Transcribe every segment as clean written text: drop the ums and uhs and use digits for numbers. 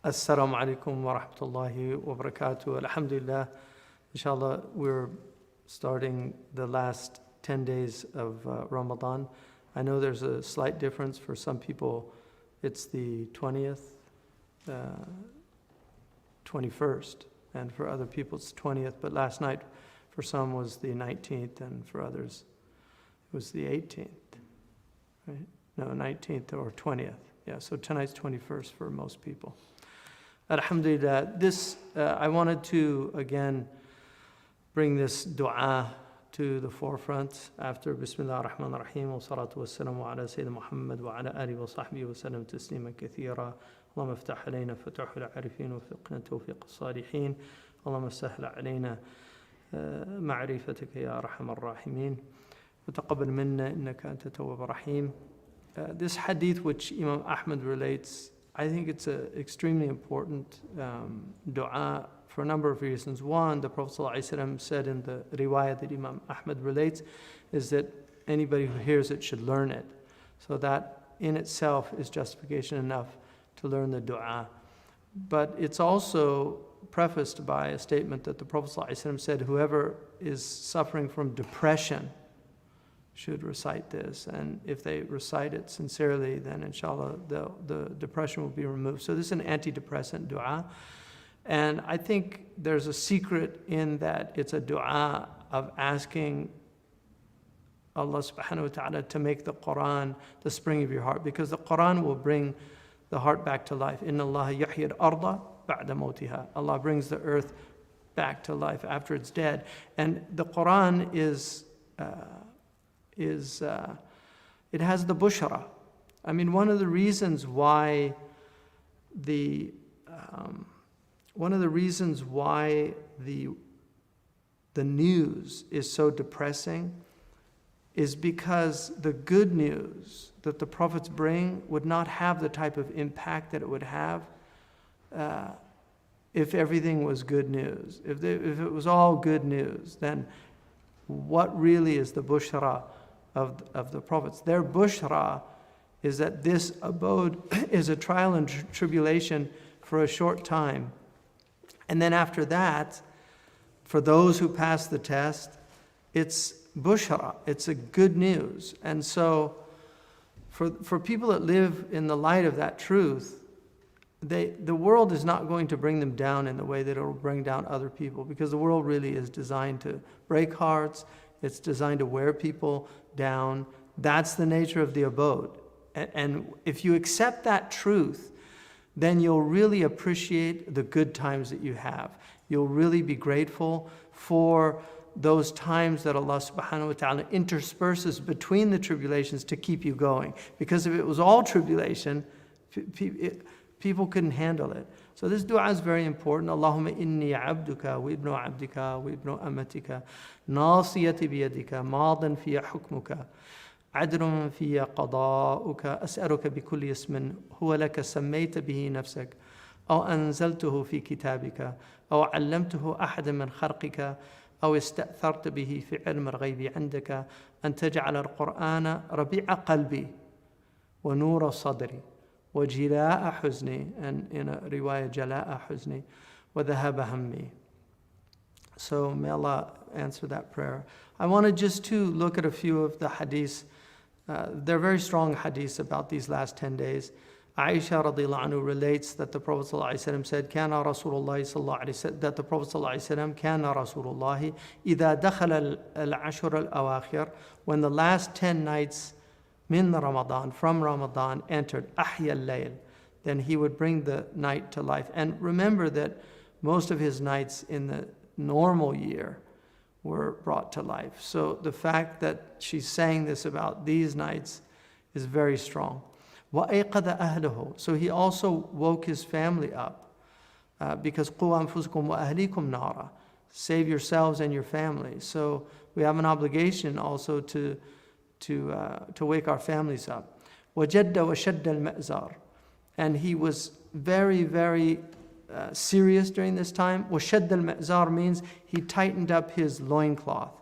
Assalamu alaikum wa rahmatullahi wa barakatuh. Alhamdulillah. Inshallah, we're starting the last 10 days of Ramadan. I know there's a slight difference. For some people, it's the 20th, 21st, and for other people, it's the 20th. But last night, for some, was the 19th, and for others, it was the 18th, right? No, 19th or 20th. Yeah, so tonight's 21st for most people. Alhamdulillah. I wanted to, again, bring this dua to the forefront after Bismillah ar-Rahman ar-Rahim wa salatu wa salamu ala Sayyidina Muhammad wa ala alihi wa sahbihi wa sallam tasliman kathira. Allahumma aftah alayna fatuhu al-arifin wa fiqna tawfiq al-salihin. Allahumma sahla alayna ma'rifataka ya arham ar-rahimin. Wa taqabbal minna innaka anta tawwab ar-rahim. This hadith which Imam Ahmad relates, I think it's an extremely important dua for a number of reasons. One, the Prophet ﷺ said in the riwayah that Imam Ahmad relates, is that anybody who hears it should learn it. So that in itself is justification enough to learn the dua. But it's also prefaced by a statement that the Prophet ﷺ said, whoever is suffering from depression should recite this, and if they recite it sincerely, then inshallah the depression will be removed. So this is an antidepressant dua, and I think there's a secret in that. It's a dua of asking Allah subhanahu wa ta'ala to make the Qur'an the spring of your heart, because the Qur'an will bring the heart back to life. Inna Allah yuhyi al-arda ba'da mawtiha. Allah brings the earth back to life after it's dead. And the Qur'an it has the bushra. I mean, one of the reasons why the news is so depressing is because the good news that the prophets bring would not have the type of impact that it would have if everything was good news. If it was all good news, then what really is the bushra of the prophets? Their bushra is that this abode is a trial and tribulation for a short time. And then after that, for those who pass the test, it's bushra, it's a good news. And so for people that live in the light of that truth, the world is not going to bring them down in the way that it will bring down other people, because the world really is designed to break hearts. It's designed to wear people down. That's the nature of the abode. And if you accept that truth, then you'll really appreciate the good times that you have. You'll really be grateful for those times that Allah subhanahu wa ta'ala intersperses between the tribulations to keep you going. Because if it was all tribulation, people couldn't handle it. So this dua is very important. Allahumma inni abduka wa ibnu abdika wa ibnu amatika nasiyati biyadika madan fiya hukmuka adrun fiya qada'uka as'aluka bikulli ismin huwa laka sammayta bihi nafsak aw anzaltuhu fi kitabika aw 'allamtuhu ahadan min khalqika aw ista'tharta bihi fi 'ilmi al-ghaybi 'indaka an taj'ala al-Qur'ana rabi'a qalbi wa nura sadri وجلاء حزني, and in a riwayah جلاء حزني وذهب همي. So may Allah answer that prayer. I wanted just to look at a few of the hadiths. They're very strong hadiths about these last 10 days. Aisha radiallahu anhu relates that the Prophet ﷺ said, كان رسول الله صلى الله عليه وسلم, that the Prophet ﷺ كان رسول الله إذا دخل العشر الأواخر, when the last 10 nights min Ramadan, from Ramadan, entered, ahya al-layl, then he would bring the night to life. And remember that most of his nights in the normal year were brought to life. So the fact that she's saying this about these nights is very strong. وَأَيْقَظَ أَهْلَهُ, so he also woke his family up, because قُوَ أَنفُسُكُمْ وَأَهْلِيكُمْ نَارًا, save yourselves and your family. So we have an obligation also to wake our families up. وَجَدَّ وَشَدَّ الْمَأْزَارِ, and he was very, very serious during this time. وَشَدَّ الْمَأْزَارِ means he tightened up his loincloth.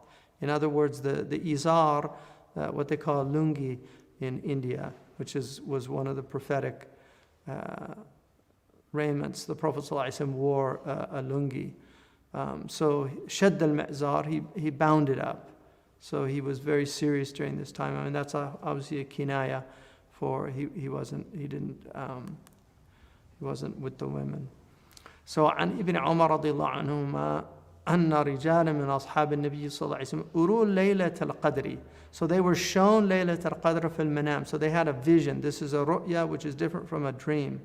In other words, the izar, what they call lungi in India, which was one of the prophetic raiments. The Prophet ﷺ wore a lungi. So shadd al-ma'zar, he bound it up. So he was very serious during this time. I mean, that's obviously a kinaya for he wasn't with the women. So عن ابن عمر رضي الله عنهما أن رجالا من أصحاب النبي صلى الله عليه وسلم أروا ليلة القدر. So they were shown ليلة القدر في المنام. So they had a vision. This is a ru'ya, which is different from a dream.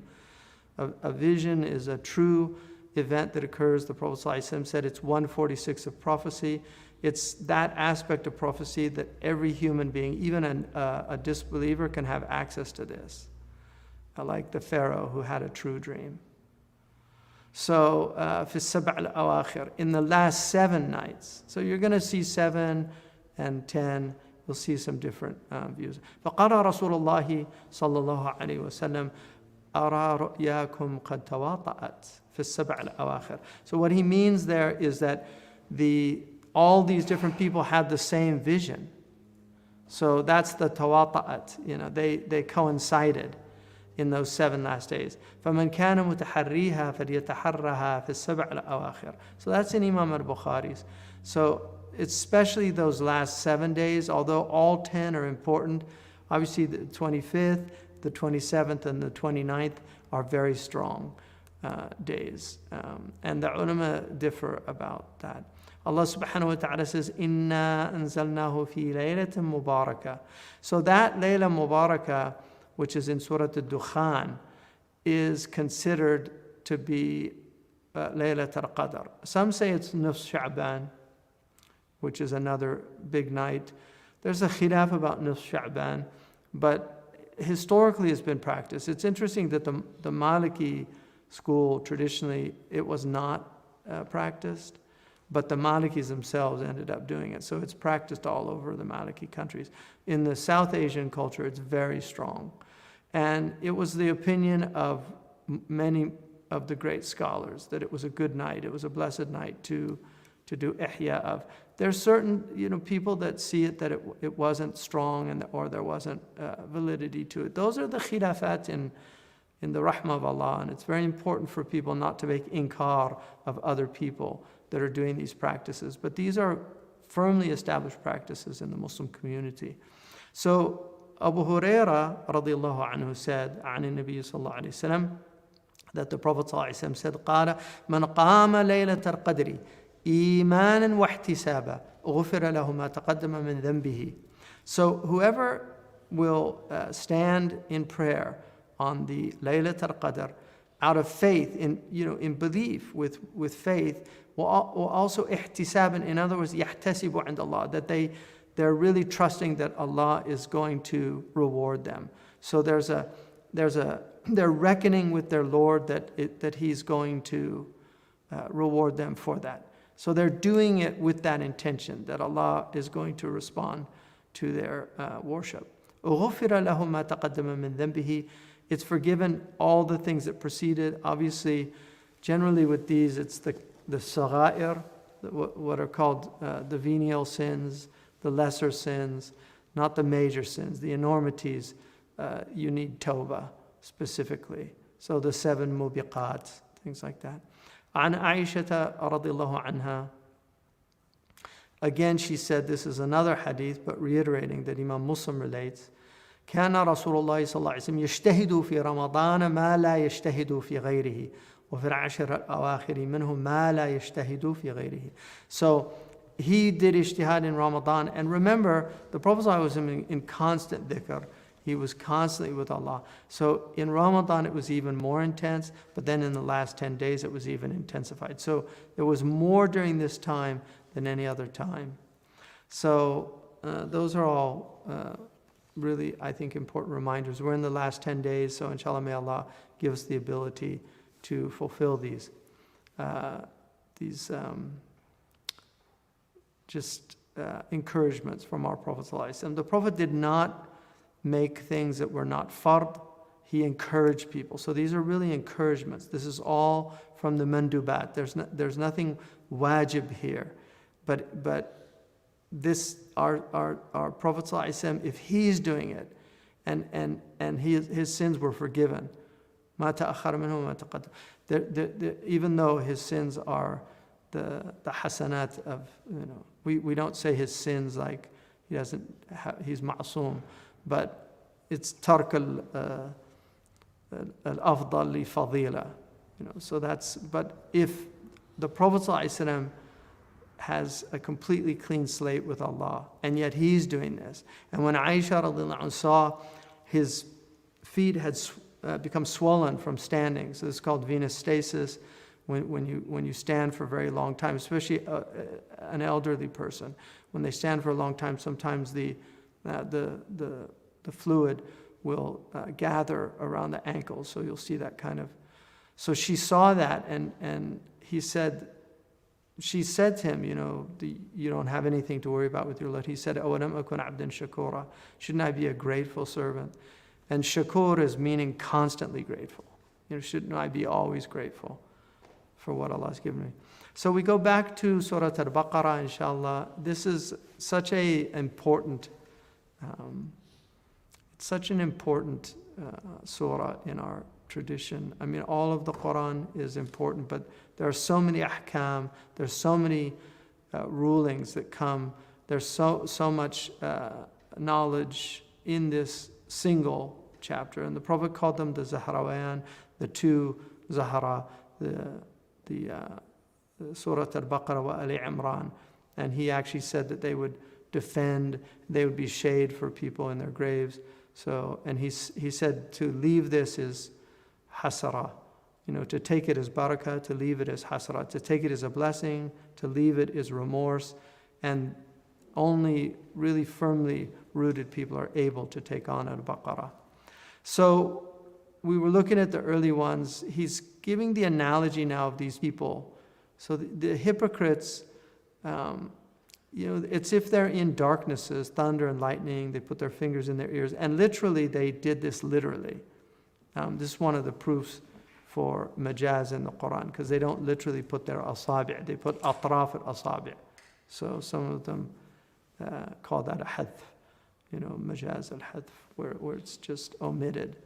A vision is a true event that occurs. The Prophet ﷺ said it's 146 of prophecy. It's that aspect of prophecy that every human being, even a disbeliever, can have access to this. Like the Pharaoh who had a true dream. So, في السبع الأواخر, in the last 7 nights. So you're going to see 7 and 10. You'll see some different views. فقال رسول الله صلى الله عليه وسلم أرى رؤياكم قد تواطأت في السبع الأواخر. So what he means there is that all these different people had the same vision. So that's the tawata'at. They coincided in those 7 last days. فَمَنْ كَانَ مُتَحَرِّيهَا فَلْيَتَحَرَّهَا فِي السَّبْعِ الْأَوَاخِرِ. So that's in Imam al-Bukhari's. So especially those last 7 days, although all 10 are important, obviously the 25th, the 27th, and the 29th are very strong days. And the ulama differ about that. Allah subhanahu wa ta'ala says, إِنَّا أَنزَلْنَاهُ فِي لَيْلَةٍ مُبَارَكَةٍ. So that Layla Mubarakah, which is in Surah Al-Dukhan, is considered to be Laylat al-Qadr. Some say it's Nusf Sha'ban, which is another big night. There's a khilaf about Nusf Sha'ban, but historically it's been practiced. It's interesting that the Maliki school, traditionally, it was not practiced, but the Malikis themselves ended up doing it. So it's practiced all over the Maliki countries. In the South Asian culture, it's very strong. And it was the opinion of many of the great scholars that it was a good night, it was a blessed night to do ihya of. There's certain people that see it that it wasn't strong or there wasn't validity to it. Those are the khilafat in the rahmah of Allah, and it's very important for people not to make inkar of other people that are doing these practices. But these are firmly established practices in the Muslim community. So Abu Huraira radiallahu anhu said, عن النبي صلى الله عليه وسلم, that the Prophet صلى الله عليه وسلم said, قال من قام ليلة القدر إيمانا واحتسابا غفر له ما تقدم من ذنبه. So whoever will stand in prayer on the Laylat al-Qadr out of faith, in belief, with faith, will also ihtisaban, in other words, yahtasibu عند Allah, that they're really trusting that Allah is going to reward them. So they're reckoning with their Lord that He's going to reward them for that. So they're doing it with that intention, that Allah is going to respond to their worship. غُفِرَ لَهُ مَا تَقَدَّمَ مِنْ ذَنْبِهِ. It's forgiven all the things that preceded. Obviously, generally with these, it's the sagha'ir, what are called the venial sins, the lesser sins, not the major sins. The enormities, you need tawbah specifically. So the 7 mubiqat, things like that. عن عائشة رضي الله عنها. Again, she said, this is another hadith, but reiterating that Imam Muslim relates. كان رسول الله صلى الله عليه وسلم يجتهد في رمضان ما لا يجتهد في غيره وفي العشر الأواخر منه ما لا يجتهد في غيره. So he did ijtihad in Ramadan. And remember, the Prophet was in constant dhikr. He was constantly with Allah. So in Ramadan, it was even more intense. But then in the last 10 days, it was even intensified. So there was more during this time than any other time. So those are all really, I think, important reminders. We're in the last 10 days. So inshallah, may Allah give us the ability to fulfill these encouragements from our Prophet ﷺ. The Prophet did not make things that were not fard. He encouraged people. So these are really encouragements. This is all from the mandubat. There's nothing wajib here. But this, our Prophet ﷺ, if he's doing it, and his sins were forgiven, ما تأخر منه وما تقدم. Even though his sins are the hasanat of, we don't say his sins like he's ma'soom, but it's tark al-afdal li fadila. So that's, but if the Prophet ﷺ has a completely clean slate with Allah, and yet he's doing this. And when Aisha radiallahu anha saw his feet had become swollen from standing, so this is called venous stasis, when you stand for a very long time, especially an elderly person, when they stand for a long time, sometimes the fluid will gather around the ankles, so you'll see that kind of. So she saw that, and she said to him, you don't have anything to worry about with your Lord. He said, أَوَلَمْ أَكُنْ عَبْدًا شَكُورًا. Shouldn't I be a grateful servant? And shakur is meaning constantly grateful. Shouldn't I be always grateful for what Allah has given me? So we go back to Surah Al-Baqarah, inshallah. This is such an important surah in our tradition. I mean, all of the Qur'an is important, but there are so many ahkam, there's so many rulings that come, there's so much knowledge in this single chapter. And the Prophet called them the Zahrawayan, the two Zahra, the Surah Al-Baqarah wa Ali Imran. And he actually said that they would defend, they would be shade for people in their graves. So, and he said to leave this is hasara, to take it as barakah, to leave it as hasara, to take it as a blessing, to leave it is remorse, and only really firmly rooted people are able to take on Al-Baqarah. So we were looking at the early ones. He's giving the analogy now of these people. So the hypocrites, it's if they're in darknesses, thunder and lightning, they put their fingers in their ears, and literally they did this literally. This is one of the proofs for majaz in the Qur'an, because they don't literally put their asabi', they put atraf al-asabi'. So some of them call that a hadf, majaz al-hadf, where it's just omitted.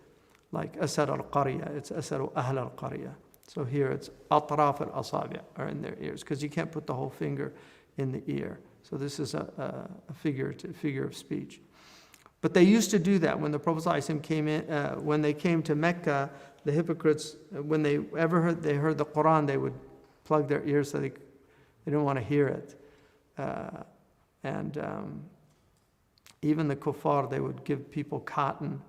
Like asar al-qarya, it's asar ahl al-qarya. So here it's atraf al-asabi' are in their ears, because you can't put the whole finger in the ear. So this is a figure of speech. But they used to do that when the Prophet ﷺ came in. When they came to Mecca, the hypocrites, when they heard the Qur'an, they would plug their ears so they didn't want to hear it. Even the kuffar, they would give people cotton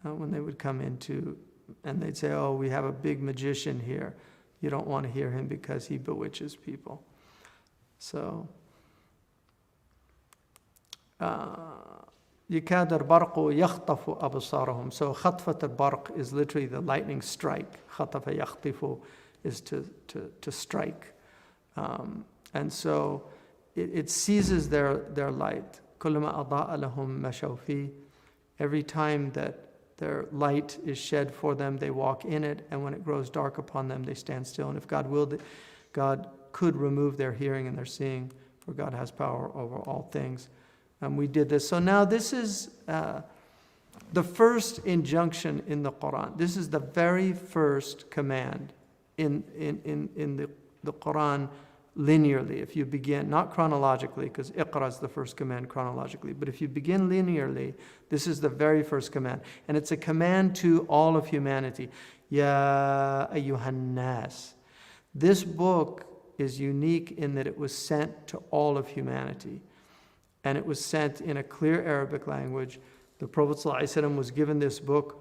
when they would come into, and they'd say, "Oh, we have a big magician here. You don't want to hear him because he bewitches people." So. يكاد البرق يخطف أبصارهم. So خطفة البرق is literally the lightning strike. خطف يخطف is to strike. And so it seizes their light. كلما أضاء لهم مشوا فيه. Every time that their light is shed for them, they walk in it, and when it grows dark upon them, they stand still. And if God willed, God could remove their hearing and their seeing, for God has power over all things. And we did this. So now this is the first injunction in the Qur'an. This is the very first command in the Qur'an linearly. If you begin, not chronologically, because Iqra is the first command chronologically, but if you begin linearly, this is the very first command. And it's a command to all of humanity. Ya ayyuhan nas. This book is unique in that it was sent to all of humanity. And it was sent in a clear Arabic language. The Prophet ﷺ was given this book.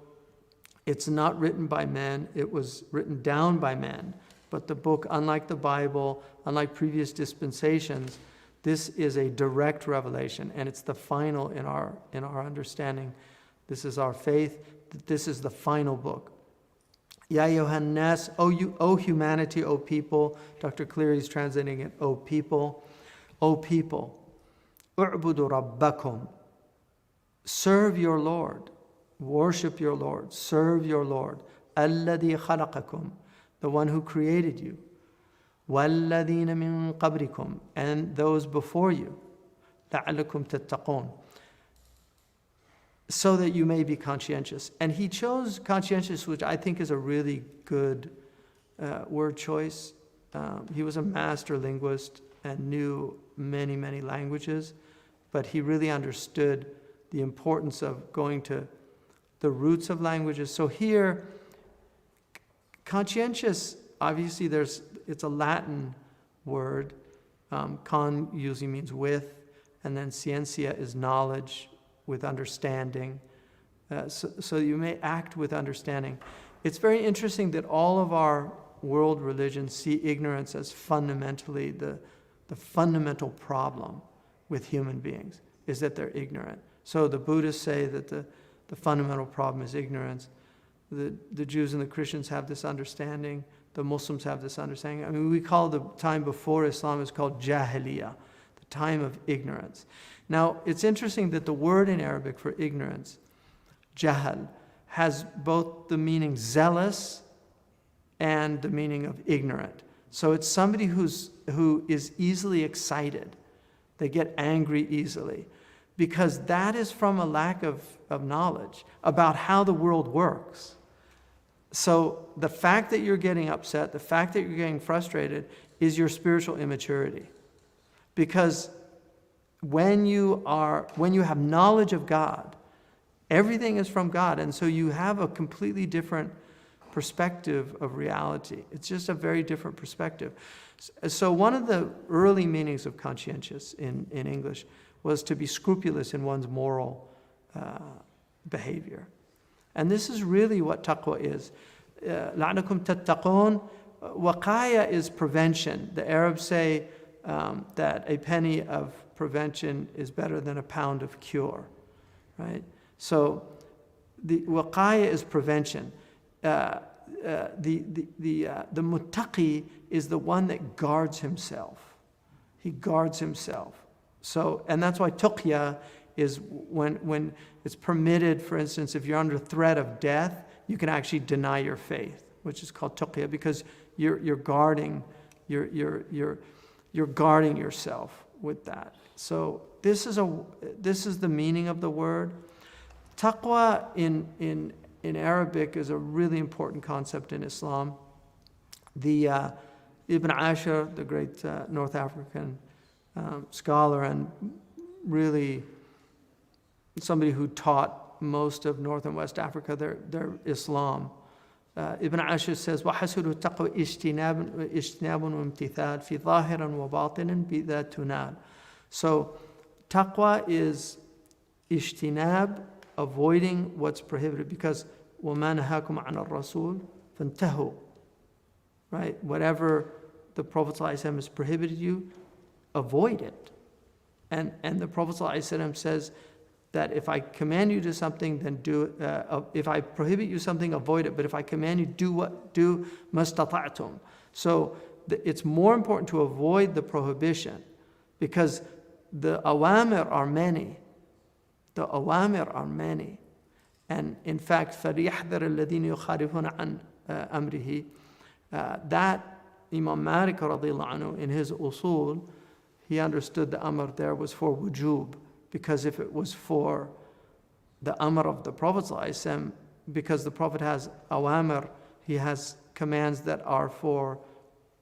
It's not written by men. It was written down by men. But the book, unlike the Bible, unlike previous dispensations, this is a direct revelation, and it's the final in our understanding. This is our faith. This is the final book. Ya ayyuhan nas, O humanity, O people. Dr. Cleary is translating it, O people. O people. U'budu rabbakum. Serve your Lord. Worship your Lord. Serve your Lord. Alladhi khalaqakum. The one who created you. Walladhina min qabrikum. And those before you. La'allakum tattaqun. so that you may be conscientious. And he chose conscientious, which I think is a really good word choice. He was a master linguist and knew many, many languages, but he really understood the importance of going to the roots of languages. So here, conscientious, obviously it's a Latin word. Con usually means with, and then ciencia is knowledge with understanding. So you may act with understanding. It's very interesting that all of our world religions see ignorance as fundamentally the fundamental problem with human beings, is that they're ignorant. So the Buddhists say that the fundamental problem is ignorance. The Jews and the Christians have this understanding. The Muslims have this understanding. I mean, we call the time before Islam is called Jahiliyyah, the time of ignorance. Now, it's interesting that the word in Arabic for ignorance, jahl, has both the meaning zealous and the meaning of ignorant. So it's somebody who is easily excited. They get angry easily, because that is from a lack of knowledge about how the world works. So the fact that you're getting upset, the fact that you're getting frustrated is your spiritual immaturity. Because when you have knowledge of God, everything is from God, and so you have a completely different perspective of reality. It's just a very different perspective. So one of the early meanings of conscientious in English was to be scrupulous in one's moral behavior. And this is really what taqwa is. لَعْلَكُمْ تَتَّقُونَ. Waqaya is prevention. The Arabs say that a penny of prevention is better than a pound of cure, right? So the waqaya is prevention. The muttaqi is the one that guards himself. He guards himself. So, and that's why tuqya is when it's permitted. For instance, if you're under threat of death, you can actually deny your faith, which is called tuqya, because you're guarding yourself with that. So this is the meaning of the word. Taqwa in Arabic is a really important concept in Islam. The Ibn Ashur, the great North African scholar and really somebody who taught most of North and West Africa their Islam. Ibn Ashur says, وَحَسُلُ التَّقْوَ اجْتِنَابٌ وَامْتِثَالٌ فِي ظَاهِرٍ وَبَاطِنٍ بِذَا تُنَالٌ. So taqwa is ijtinab, avoiding what's prohibited, because وَمَا نَهَاكُمْ عَنَ الرَّسُولِ فَانْتَهُوا. Right? Whatever the Prophet ﷺ has prohibited you, avoid it. And the Prophet ﷺ says that if I command you to something, then do it. If I prohibit you something, avoid it. But if I command you, do mastata'tum. So it's more important to avoid the prohibition, because the awamir are many. The awamir are many. And in fact, فَلْيَحْذَرِ الَّذِينَ يُخَالِفُونَ عَنْ أَمْرِهِ. That Imam Malik radiallahu anhu, in his usul, he understood the amr there was for wujub, because if it was for the amr of the Prophet ﷺ, because the Prophet has awamir, he has commands that are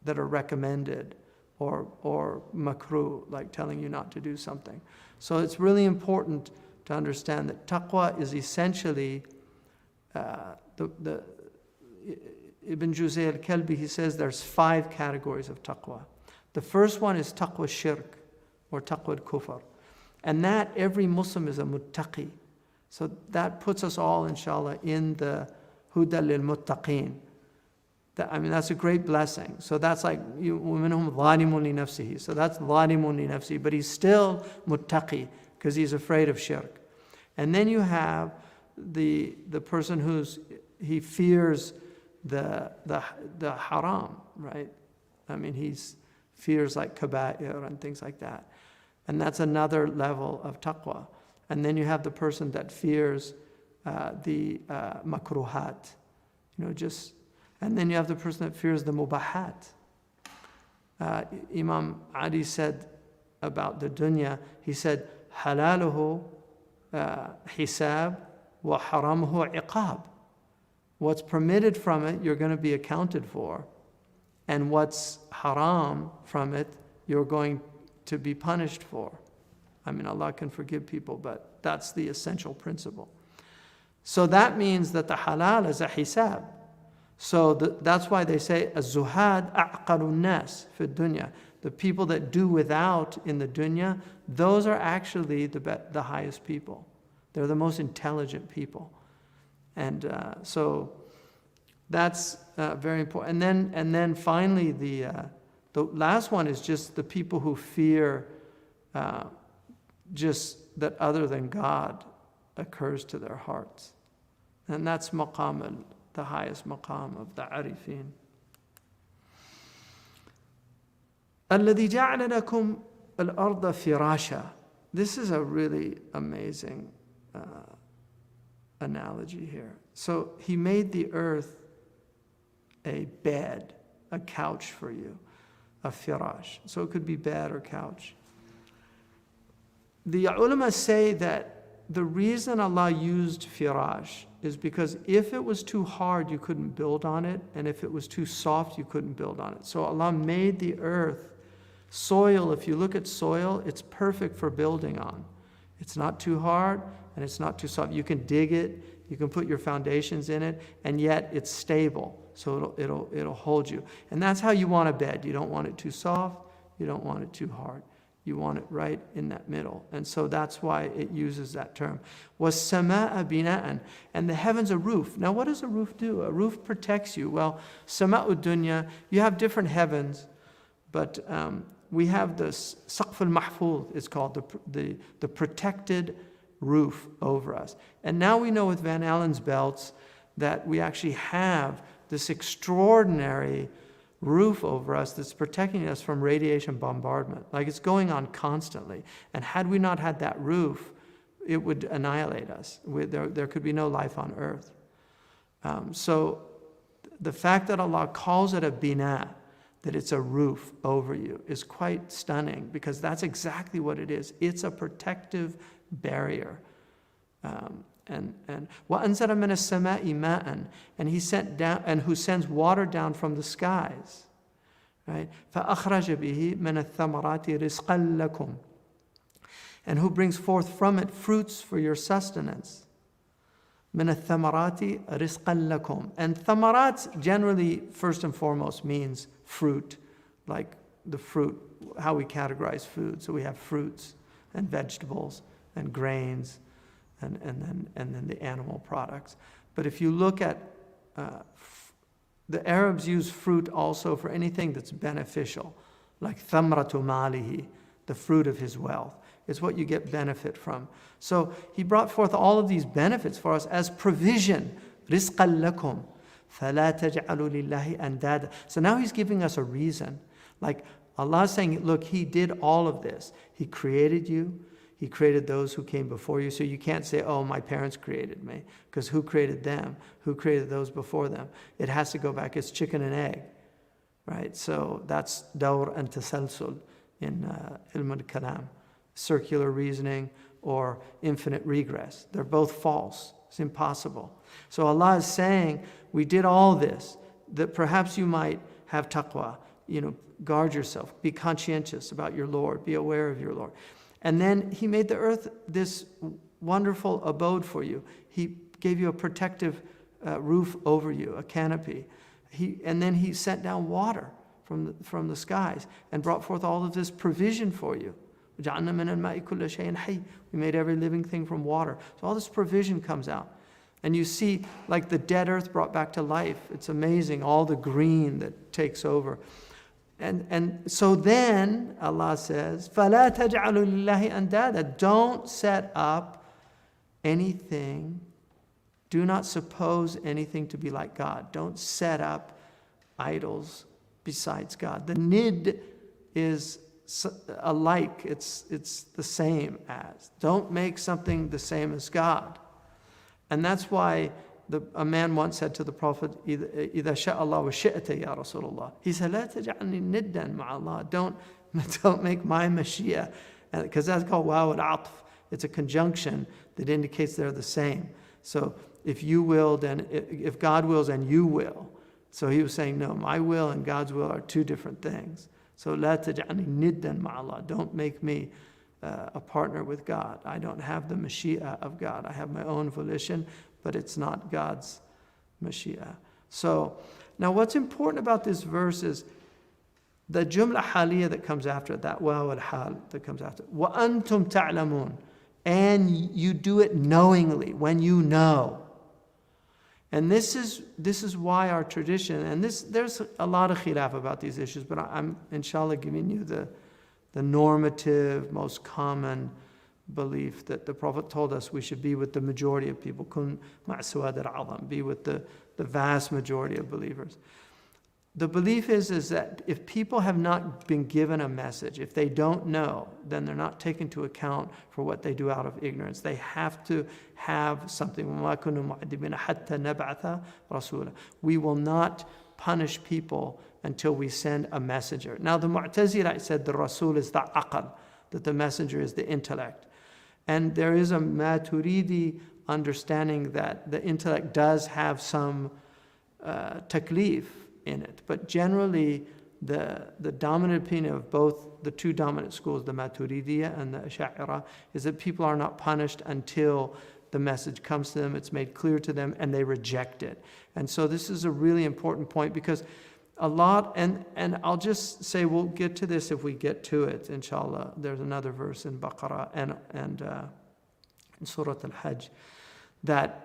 recommended, or makruh, like telling you not to do something. So it's really important to understand that taqwa is essentially Ibn Juzay al-Kalbi, he says there's 5 categories of taqwa. The first one is Taqwa Shirk, or Taqwa al-Kufr. And that every Muslim is a muttaqi. So that puts us all, inshallah, in the Huda lil-Muttaqeen. That's a great blessing. So that's like, وَمِنْهُمْ ظَالِمٌ لِنَفْسِهِ. So that's ظَالِمٌ لِنَفْسِهِ, but he's still muttaqi, because he's afraid of shirk. And then you have the person he fears the haram, right? He fears like kaba'ir and things like that. And that's another level of taqwa. And then you have the person that fears the makruhat, and then you have the person that fears the mubahat. Imam Ali said about the dunya, he said, halaluhu hisab, wa haramhu iqab. What's permitted from it, you're going to be accounted for. And what's haram from it, you're going to be punished for. I mean, Allah can forgive people, but that's the essential principle. So that means that the halal is a hisab. So that's why they say, az-zuhad a'qalun nas fi dunya. The people that do without in the dunya, those are actually the highest people. They're the most intelligent people. And so that's very important. And then finally, the last one is just the people who fear just that other than God occurs to their hearts. And that's maqam, the highest maqam of the arifin. الَّذِي جَعَلَ لَكُمْ الْأَرْضَ فِرَاشًا. This is a really amazing analogy here. So he made the earth a bed, a couch for you, a firash. So it could be bed or couch. The ulama say that the reason Allah used firash is because if it was too hard, you couldn't build on it, and if it was too soft, you couldn't build on it. So Allah made the earth, soil, if you look at soil, it's perfect for building on. It's not too hard, and it's not too soft. You can dig it, you can put your foundations in it, and yet it's stable, so it'll hold you. And that's how you want a bed. You don't want it too soft, you don't want it too hard. You want it right in that middle. And so that's why it uses that term. وَالسَّمَاءَ بِنَاءً. And the heaven's a roof. Now what does a roof do? A roof protects you. Well, sama'u dunya, you have different heavens, but we have the saqf al-mahfuz, it's called, the protected roof over us. And now we know with Van Allen's belts that we actually have this extraordinary roof over us that's protecting us from radiation bombardment. Like it's going on constantly. And had we not had that roof, it would annihilate us. There could be no life on earth. So the fact that Allah calls it a bina, that it's a roof over you, is quite stunning, because that's exactly what it is. It's a protective barrier. And وَأَنزَلَ مِنَ السَّمَاءِ مَاءً, and he sent down, and who sends water down from the skies, right? فَأَخْرَجَ بِهِ مِنَ الثَّمَرَاتِ رِزْقًا لَكُمْ, and who brings forth from it fruits for your sustenance. مِنَ الثَّمَرَاتِ رِزْقًا لَكُمْ. And thamarat generally, first and foremost, means fruit, like the fruit, how we categorize food. So we have fruits and vegetables and grains, and then the animal products. But if you look at, the Arabs use fruit also for anything that's beneficial, like thamratu malihi, the fruit of his wealth. It's what you get benefit from. So he brought forth all of these benefits for us as provision. رِزْقًا لَكُمْ فَلَا تَجْعَلُوا لِلَّهِ أَنْدَادًا. So now he's giving us a reason. Like Allah is saying, look, he did all of this. He created you. He created those who came before you. So you can't say, oh, my parents created me. Because who created them? Who created those before them? It has to go back. It's chicken and egg. Right? So that's dawr and tasalsul in ilm al-kalam. Circular reasoning or infinite regress. They're both false. It's impossible. So Allah is saying, we did all this, that perhaps you might have taqwa. Guard yourself. Be conscientious about your Lord. Be aware of your Lord. And then he made the earth this wonderful abode for you. He gave you a protective roof over you, a canopy. And then he sent down water from the skies and brought forth all of this provision for you. We made every living thing from water. So all this provision comes out. And you see, like the dead earth brought back to life. It's amazing, all the green that takes over. And so then Allah says, فَلَا تَجْعَلُوا لِلَّهِ أَنْدَادًا. Don't set up anything. Do not suppose anything to be like God. Don't set up idols besides God. The nid is alike. It's the same as. Don't make something the same as God. And that's why a man once said to the Prophet, إِذَا شَاءَ اللَّهُ وَشِئْتَ يَا رَسُولَ اللَّهِ. He said, لَا تَجْعَلْنِي نِدًّا مَعَ اللَّهِ. Don't make my Mashiach. Because that's called waw al-atf. It's a conjunction that indicates they're the same. So if you willed and if God wills and you will. So he was saying, no, my will and God's will are two different things. So لا تجعلني ندا مع الله. Don't make me a partner with God. I don't have the Mashiach of God. I have my own volition, but it's not God's Mashiach. So now what's important about this verse is the jumla haliyah that comes after it, that waw al-hal that comes after it. وَأَنْتُمْ تَعْلَمُونَ. And you do it knowingly, when you know. And this is why our tradition, and there's a lot of khilaf about these issues, but I'm inshallah giving you the normative, most common belief that the Prophet told us we should be with the majority of people. Kun ma'suad al-'azam, be with the vast majority of believers. The belief is that if people have not been given a message, if they don't know, then they're not taken into account for what they do out of ignorance. They have to have something. We will not punish people until we send a messenger. Now the Mu'tazila said the Rasul is the aql, that the messenger is the intellect. And there is a Maturidi understanding that the intellect does have some taklif in it. But generally, the dominant opinion of both the two dominant schools, the Maturidiyya and the Ash'ari, is that people are not punished until the message comes to them, it's made clear to them, and they reject it. And so this is a really important point, because a lot, and I'll just say we'll get to this if we get to it, inshallah. There's another verse in Baqarah and in Surah Al-Hajj that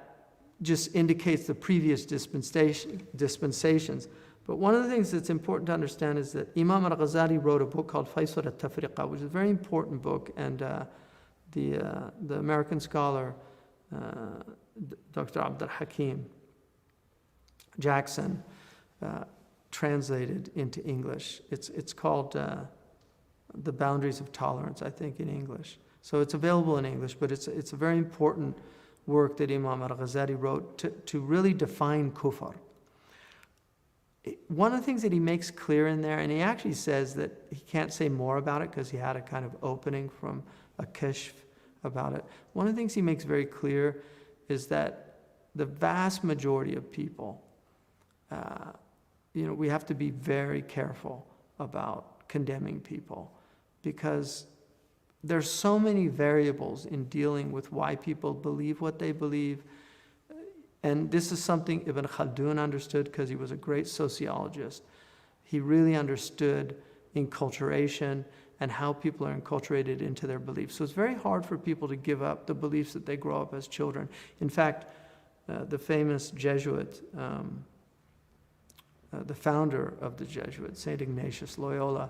just indicates the previous dispensations. But one of the things that's important to understand is that Imam al-Ghazali wrote a book called Faisal al-Tafriqa, which is a very important book, and the American scholar Dr. Abdul Hakim Jackson translated into English. It's called The Boundaries of Tolerance, I think, in English. So it's available in English, but it's a very important work that Imam al-Ghazali wrote to really define kufr. One of the things that he makes clear in there, and he actually says that he can't say more about it because he had a kind of opening from a kashf about it. One of the things he makes very clear is that the vast majority of people, we have to be very careful about condemning people, because there's so many variables in dealing with why people believe what they believe. And this is something Ibn Khaldun understood because he was a great sociologist. He really understood enculturation and how people are enculturated into their beliefs. So it's very hard for people to give up the beliefs that they grow up as children. In fact, the famous Jesuit, the founder of the Jesuits, St. Ignatius Loyola,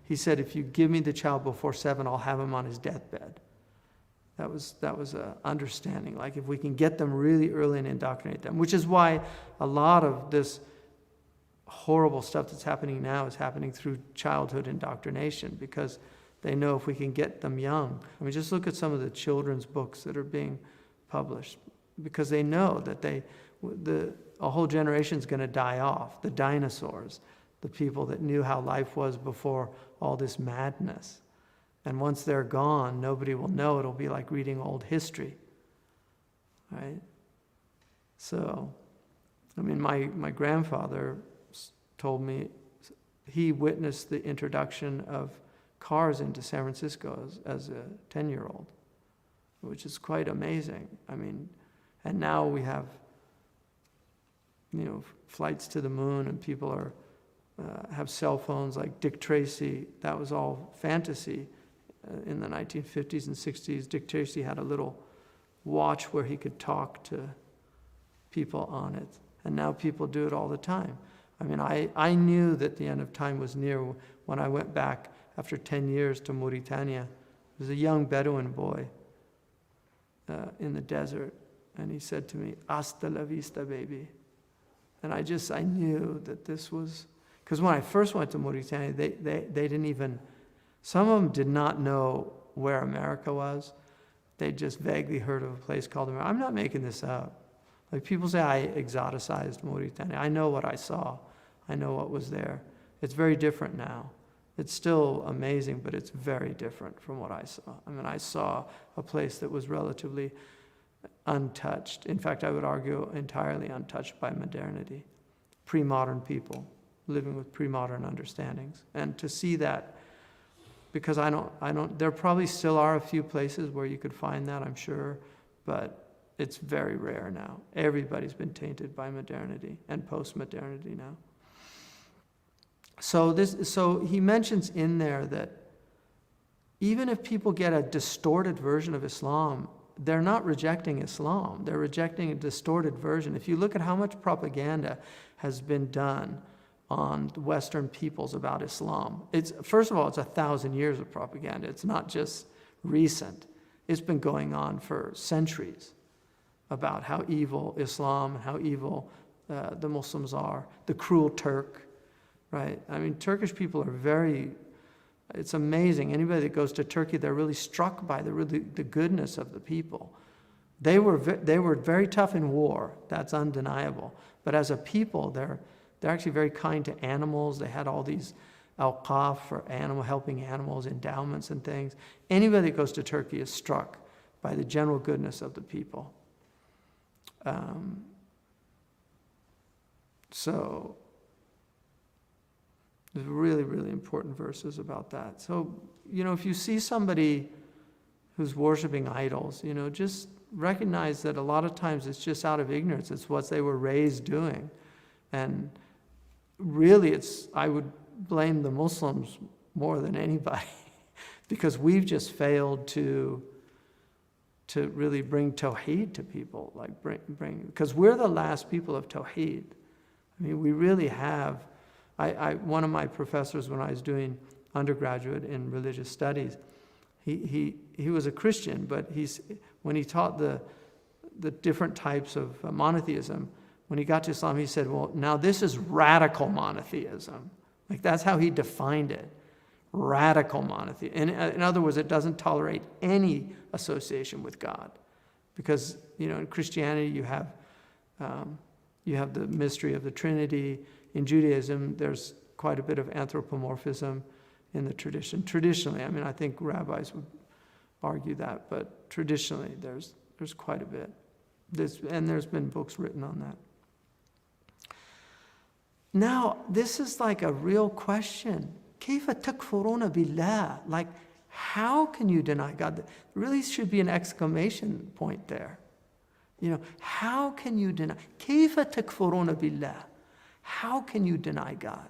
he said, if you give me the child before 7, I'll have him on his deathbed. That was an understanding. Like, if we can get them really early and indoctrinate them, which is why a lot of this horrible stuff that's happening now is happening through childhood indoctrination, because they know if we can get them young. I mean, just look at some of the children's books that are being published, because they know that a whole generation is going to die off. The dinosaurs, the people that knew how life was before all this madness. And once they're gone, nobody will know. It'll be like reading old history, right? So, I mean, my grandfather told me he witnessed the introduction of cars into San Francisco as a 10-year-old, which is quite amazing. I mean, and now we have, flights to the moon, and people have cell phones like Dick Tracy. That was all fantasy. In the 1950s and 60s, Dick Tracy had a little watch where he could talk to people on it. And now people do it all the time. I mean, I knew that the end of time was near when I went back after 10 years to Mauritania. There was a young Bedouin boy in the desert, and he said to me, "Hasta la vista, baby." And I knew that this was, because when I first went to Mauritania, they didn't even, some of them did not know where America was. They just vaguely heard of a place called America. I'm not making this up. Like, people say I exoticized Mauritania. I know what I saw. I know what was there. It's very different now. It's still amazing, but it's very different from what I saw. I mean, I saw a place that was relatively untouched. In fact, I would argue entirely untouched by modernity. Pre-modern people living with pre-modern understandings. And to see that, because there probably still are a few places where you could find that, I'm sure, but it's very rare now. Everybody's been tainted by modernity and post-modernity now. So he mentions in there that even if people get a distorted version of Islam, they're not rejecting Islam. They're rejecting a distorted version. If you look at how much propaganda has been done on Western peoples about Islam, first of all, it's 1,000 years of propaganda. It's not just recent. It's been going on for centuries about how evil Islam and how evil the Muslims are, the cruel Turk, right? I mean, Turkish people are it's amazing. Anybody that goes to Turkey, they're really struck by the goodness of the people. They were very tough in war. That's undeniable. But as a people, they're actually very kind to animals. They had all these awqaf for helping animals, endowments and things. Anybody that goes to Turkey is struck by the general goodness of the people. So there's really, really important verses about that. So, if you see somebody who's worshiping idols, just recognize that a lot of times it's just out of ignorance. It's what they were raised doing. And really, I would blame the Muslims more than anybody because we've just failed to really bring Tawheed to people, like because we're the last people of Tawheed. I mean, we really have. One of my professors, when I was doing undergraduate in religious studies, he was a Christian, but when he taught the different types of monotheism, when he got to Islam, he said, well, now this is radical monotheism. Like that's how he defined it. Radical monotheism. In other words, it doesn't tolerate any association with God. Because, in Christianity you have the mystery of the Trinity. In Judaism, there's quite a bit of anthropomorphism in the tradition. Traditionally, I mean, I think rabbis would argue that, but traditionally, there's quite a bit. There's been books written on that. Now, this is like a real question. كيف تكفرون بالله? Like, how can you deny God? There really should be an exclamation point there. How can you deny? كيف تكفرون بالله? How can you deny God?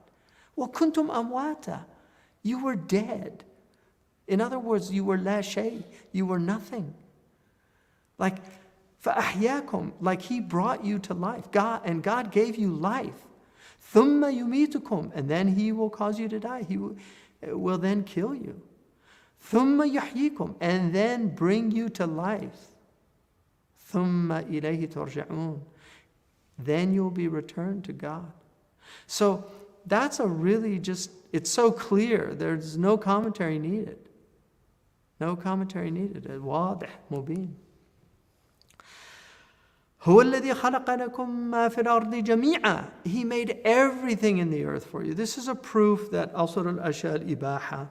وَكُنْتُمْ أَمْوَاتًا. You were dead. In other words, you were la shay. You were nothing. Like, فَأَحْيَاكُمْ. Like He brought you to life. God gave you life. ثُمَّ يُمِيتُكُمْ. And then He will cause you to die. He will then kill you. ثُمَّ يُحْيِيكُمْ. And then bring you to life. ثُمَّ إِلَيْهِ تُرْجَعُونَ. Then you'll be returned to God. So that's it's so clear. There's no commentary needed. No commentary needed. واضح مبين. هو الذي خلق لكم ما في الأرض جميعا. He made everything in the earth for you. This is a proof that أصل الأشياء الإباحة,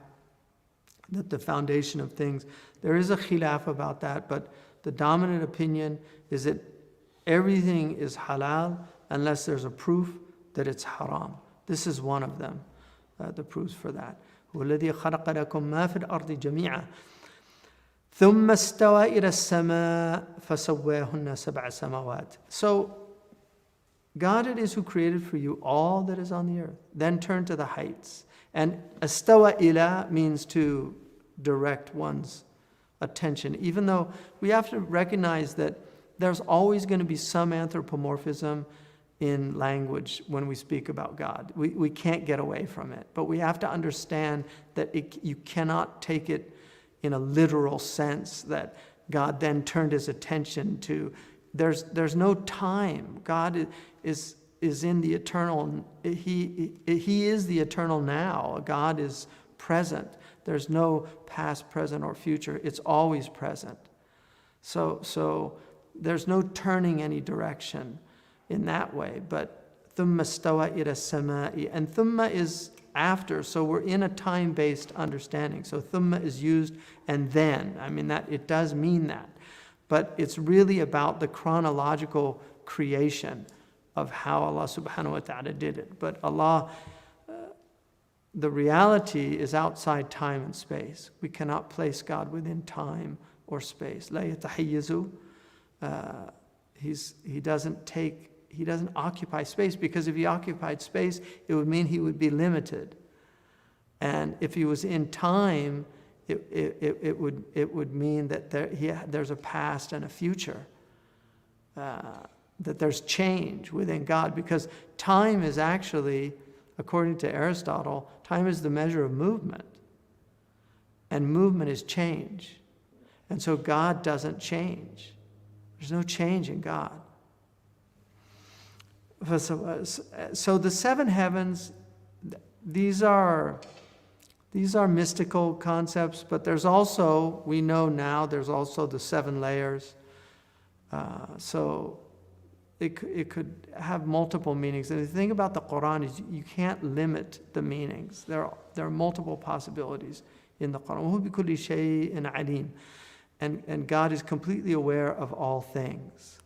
that the foundation of things, there is a khilaf about that, but the dominant opinion is that everything is halal unless there's a proof that it's haram. This is one of them, the proofs for that. وَالَّذِي خَلَقَ لَكُم مَا فِي الْأَرْضِ جَمِيعًا ثُمَّ اسْتَوَى إِلَى السَّمَاءِ فَسَوَّاهُنَّ سَبْعَ سَمَاوَاتٍ. So, God it is who created for you all that is on the earth. Then turn to the heights. And istawa ila means to direct one's attention, even though we have to recognize that there's always going to be some anthropomorphism in language when we speak about God. We can't get away from it. But we have to understand that you cannot take it in a literal sense that God then turned His attention to. There's no time. God is in the eternal. He is the eternal now. God is present. There's no past, present, or future. It's always present. So there's no turning any direction in that way. But ثُمَّ اسْتَوَى إِلَى السَّمَاءِ. And thumma is after, so we're in a time-based understanding. So thumma is used and then. I mean, that it does mean that. But it's really about the chronological creation of how Allah subhanahu wa ta'ala did it. But Allah, the reality is outside time and space. We cannot place God within time or space. لا يتحيز. He doesn't occupy space, because if he occupied space, it would mean he would be limited. And if he was in time, it would mean that there's a past and a future. That there's change within God, because time is actually, according to Aristotle, time is the measure of movement. And movement is change. And so God doesn't change. There's no change in God. So the seven heavens, these are mystical concepts, but there's also, we know now, there's also the seven layers. So it could have multiple meanings. And the thing about the Qur'an is you can't limit the meanings. There are multiple possibilities in the Qur'an. وَهُوَ بِكُلِّ شَيْءٍ عَلِيمٍ. And God is completely aware of all things.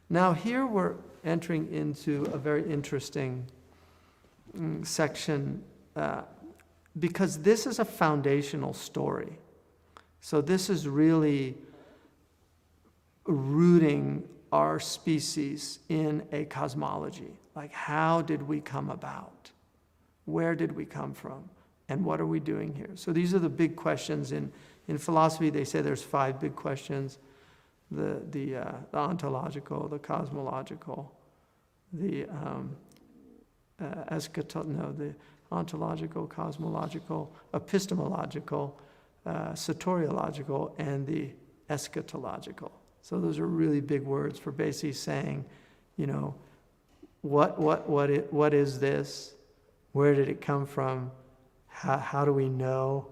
Now here we're entering into a very interesting section, because this is a foundational story. So this is really rooting our species in a cosmology. Like, how did we come about? Where did we come from? And what are we doing here? So these are the big questions. In philosophy, they say there's 5 big questions: the ontological, the cosmological, the the ontological, cosmological, epistemological, soteriological, and the eschatological. So those are really big words for basically saying, what is this? Where did it come from? How do we know?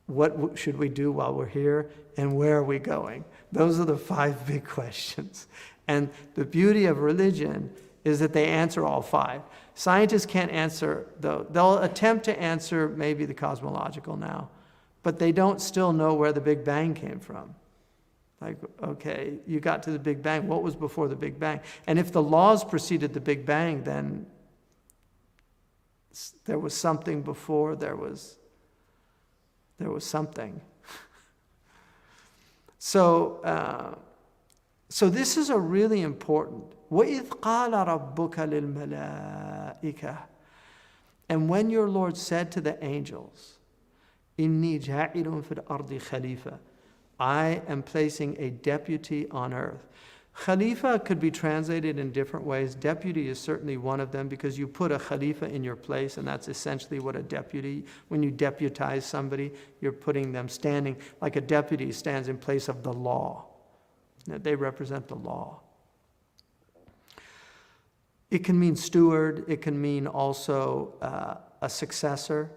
What should we do while we're here? And where are we going? Those are the 5 big questions. And the beauty of religion is that they answer all 5. Scientists can't answer, though. They'll attempt to answer maybe the cosmological now, but they don't still know where the Big Bang came from. Like, okay, you got to the Big Bang. What was before the Big Bang? And if the laws preceded the Big Bang, then there was something before there was something. So this is a really important. وَإِذْ قَالَ رَبُّكَ لِلْمَلَائِكَةِ. And when your Lord said to the angels, إِنِّي جَاعِلٌ فِي الْأَرْضِ خَلِيفَةً. I am placing a deputy on earth. Khalifa could be translated in different ways. Deputy is certainly one of them, because you put a khalifa in your place, and that's essentially what a deputy, when you deputize somebody, you're putting them standing, like a deputy stands in place of the law. They represent the law. It can mean steward, it can mean also a successor,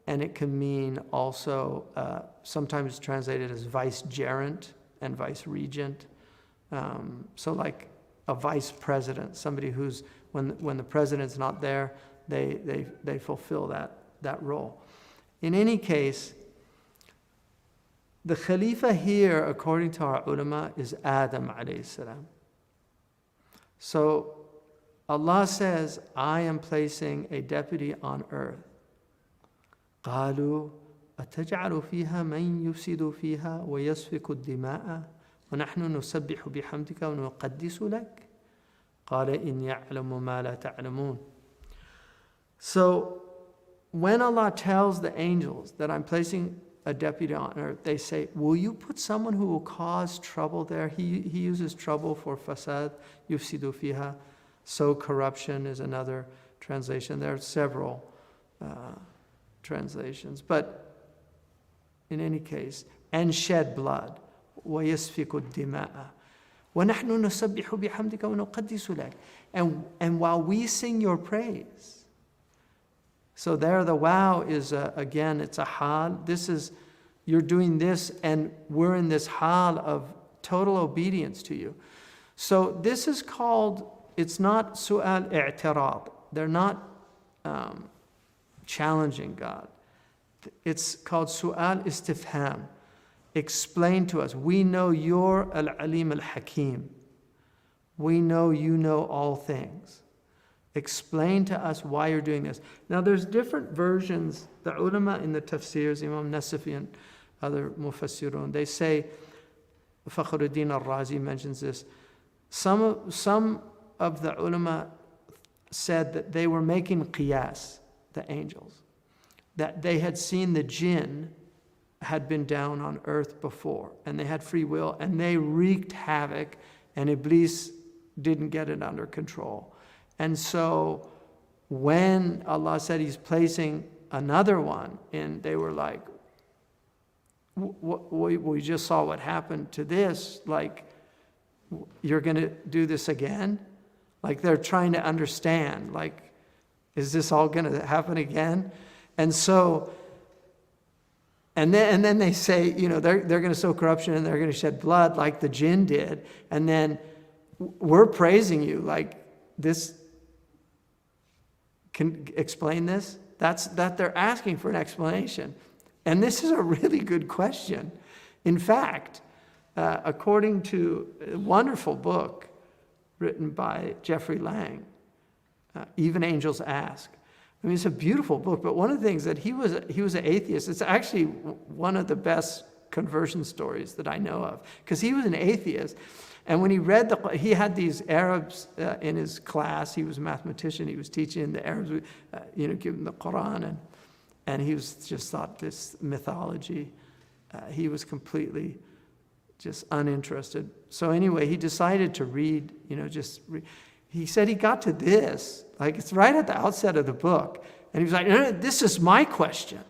and it can mean also, sometimes translated as vicegerent and vice-regent. So like a vice president, somebody who's, when the president's not there, they fulfill that role. In any case, the Khalifa here, according to our ulama, is Adam alayhi salam. So Allah says, I am placing a deputy on earth. قالوا أتجعل فيها من يفسد فيها ويسفك الدماء ونحن نسبح بحمدك ونقدس لك قال إني أعلم ما لا تعلمون. So when Allah tells the angels that I'm placing a deputy on earth, they say, will you put someone who will cause trouble there? He uses trouble for fasad, yufsidu fiha. So corruption is another translation. There are several translations. But in any case, and shed blood. وَيَسْفِكُ الدِّمَاءَ وَنَحْنُ نُسَبِّحُ بِحَمْدِكَ وَنُقَدِّسُ لَكَ. And while we sing your praise. So there the wow is, again, it's a hal. This is, you're doing this, and we're in this hal of total obedience to you. So this is called, it's not su'al i'tirad. They're not challenging God. It's called su'al istifham. explain to us. We know you're Al-Alim Al-Hakim. We know you know all things. Explain to us why you're doing this. Now there's different versions. The ulama in the tafsirs, Imam Nasafi and other mufassirun, they say, Fakhruddin al-Razi mentions this, some of the ulama said that they were making qiyas, the angels, that they had seen the jinn had been down on earth before, and they had free will, and they wreaked havoc, and Iblis didn't get it under control. And so when Allah said He's placing another one in, they were like, we just saw what happened to this, like, you're going to do this again? Like, they're trying to understand, like, is this all going to happen again? And so, and then they say, they're going to sow corruption and they're going to shed blood like the jinn did. And then we're praising you, like, this can explain this? That they're asking for an explanation. And this is a really good question. In fact, according to a wonderful book written by Jeffrey Lang, Even Angels Ask. I mean, it's a beautiful book, but one of the things that he was an atheist. It's actually one of the best conversion stories that I know of, because he was an atheist. And when he read he had these Arabs in his class. He was a mathematician. He was teaching the Arabs, give them the Qur'an, and he was just thought this mythology. He was completely just uninterested. So anyway, he decided to read, he said he got to this, like it's right at the outset of the book. And he was like, no, this is my question.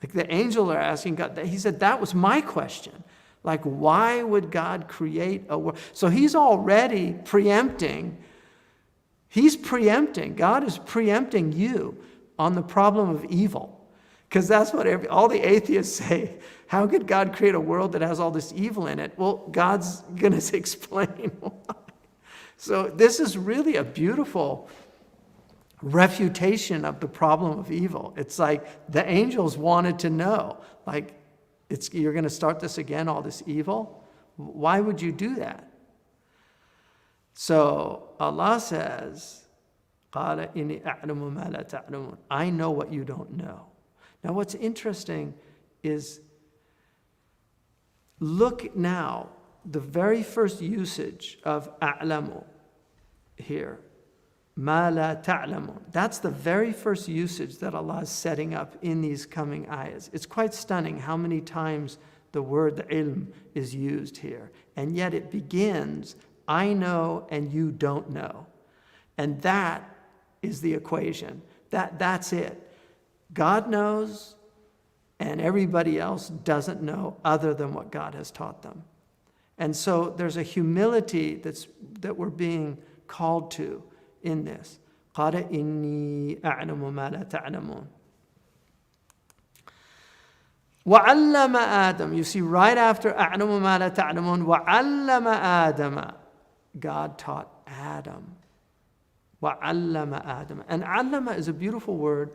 Like the angel are asking God, he said, that was my question. Like, why would God create a world? So he's already preempting. God is preempting you on the problem of evil. Because that's what all the atheists say. How could God create a world that has all this evil in it? Well, God's going to explain why. So this is really a beautiful refutation of the problem of evil. It's like the angels wanted to know, like, you're going to start this again, all this evil? Why would you do that? So Allah says, قَالَ إِنِّي أَعْلَمُ مَا لَا تَعْلَمُونَ. I know what you don't know. Now what's interesting is, look now, the very first usage of أَعْلَمُ here, مَا لَا تَعْلَمُونَ. That's the very first usage that Allah is setting up in these coming ayahs. It's quite stunning how many times the word, the ilm, is used here. And yet it begins, I know and you don't know. And that is the equation. That's it. God knows and everybody else doesn't know other than what God has taught them. And so there's a humility that we're being called to in this. قَالَ إِنِّي أَعْلَمُ مَا لَا تَعْلَمُونَ. وَعَلَّمَ آدَمَ. You see, right after أَعْلَمُ مَا لَا تَعْلَمُونَ, وَعَلَّمَ آدَمَ. God taught Adam. وَعَلَّمَ آدَمَ. And allama is a beautiful word.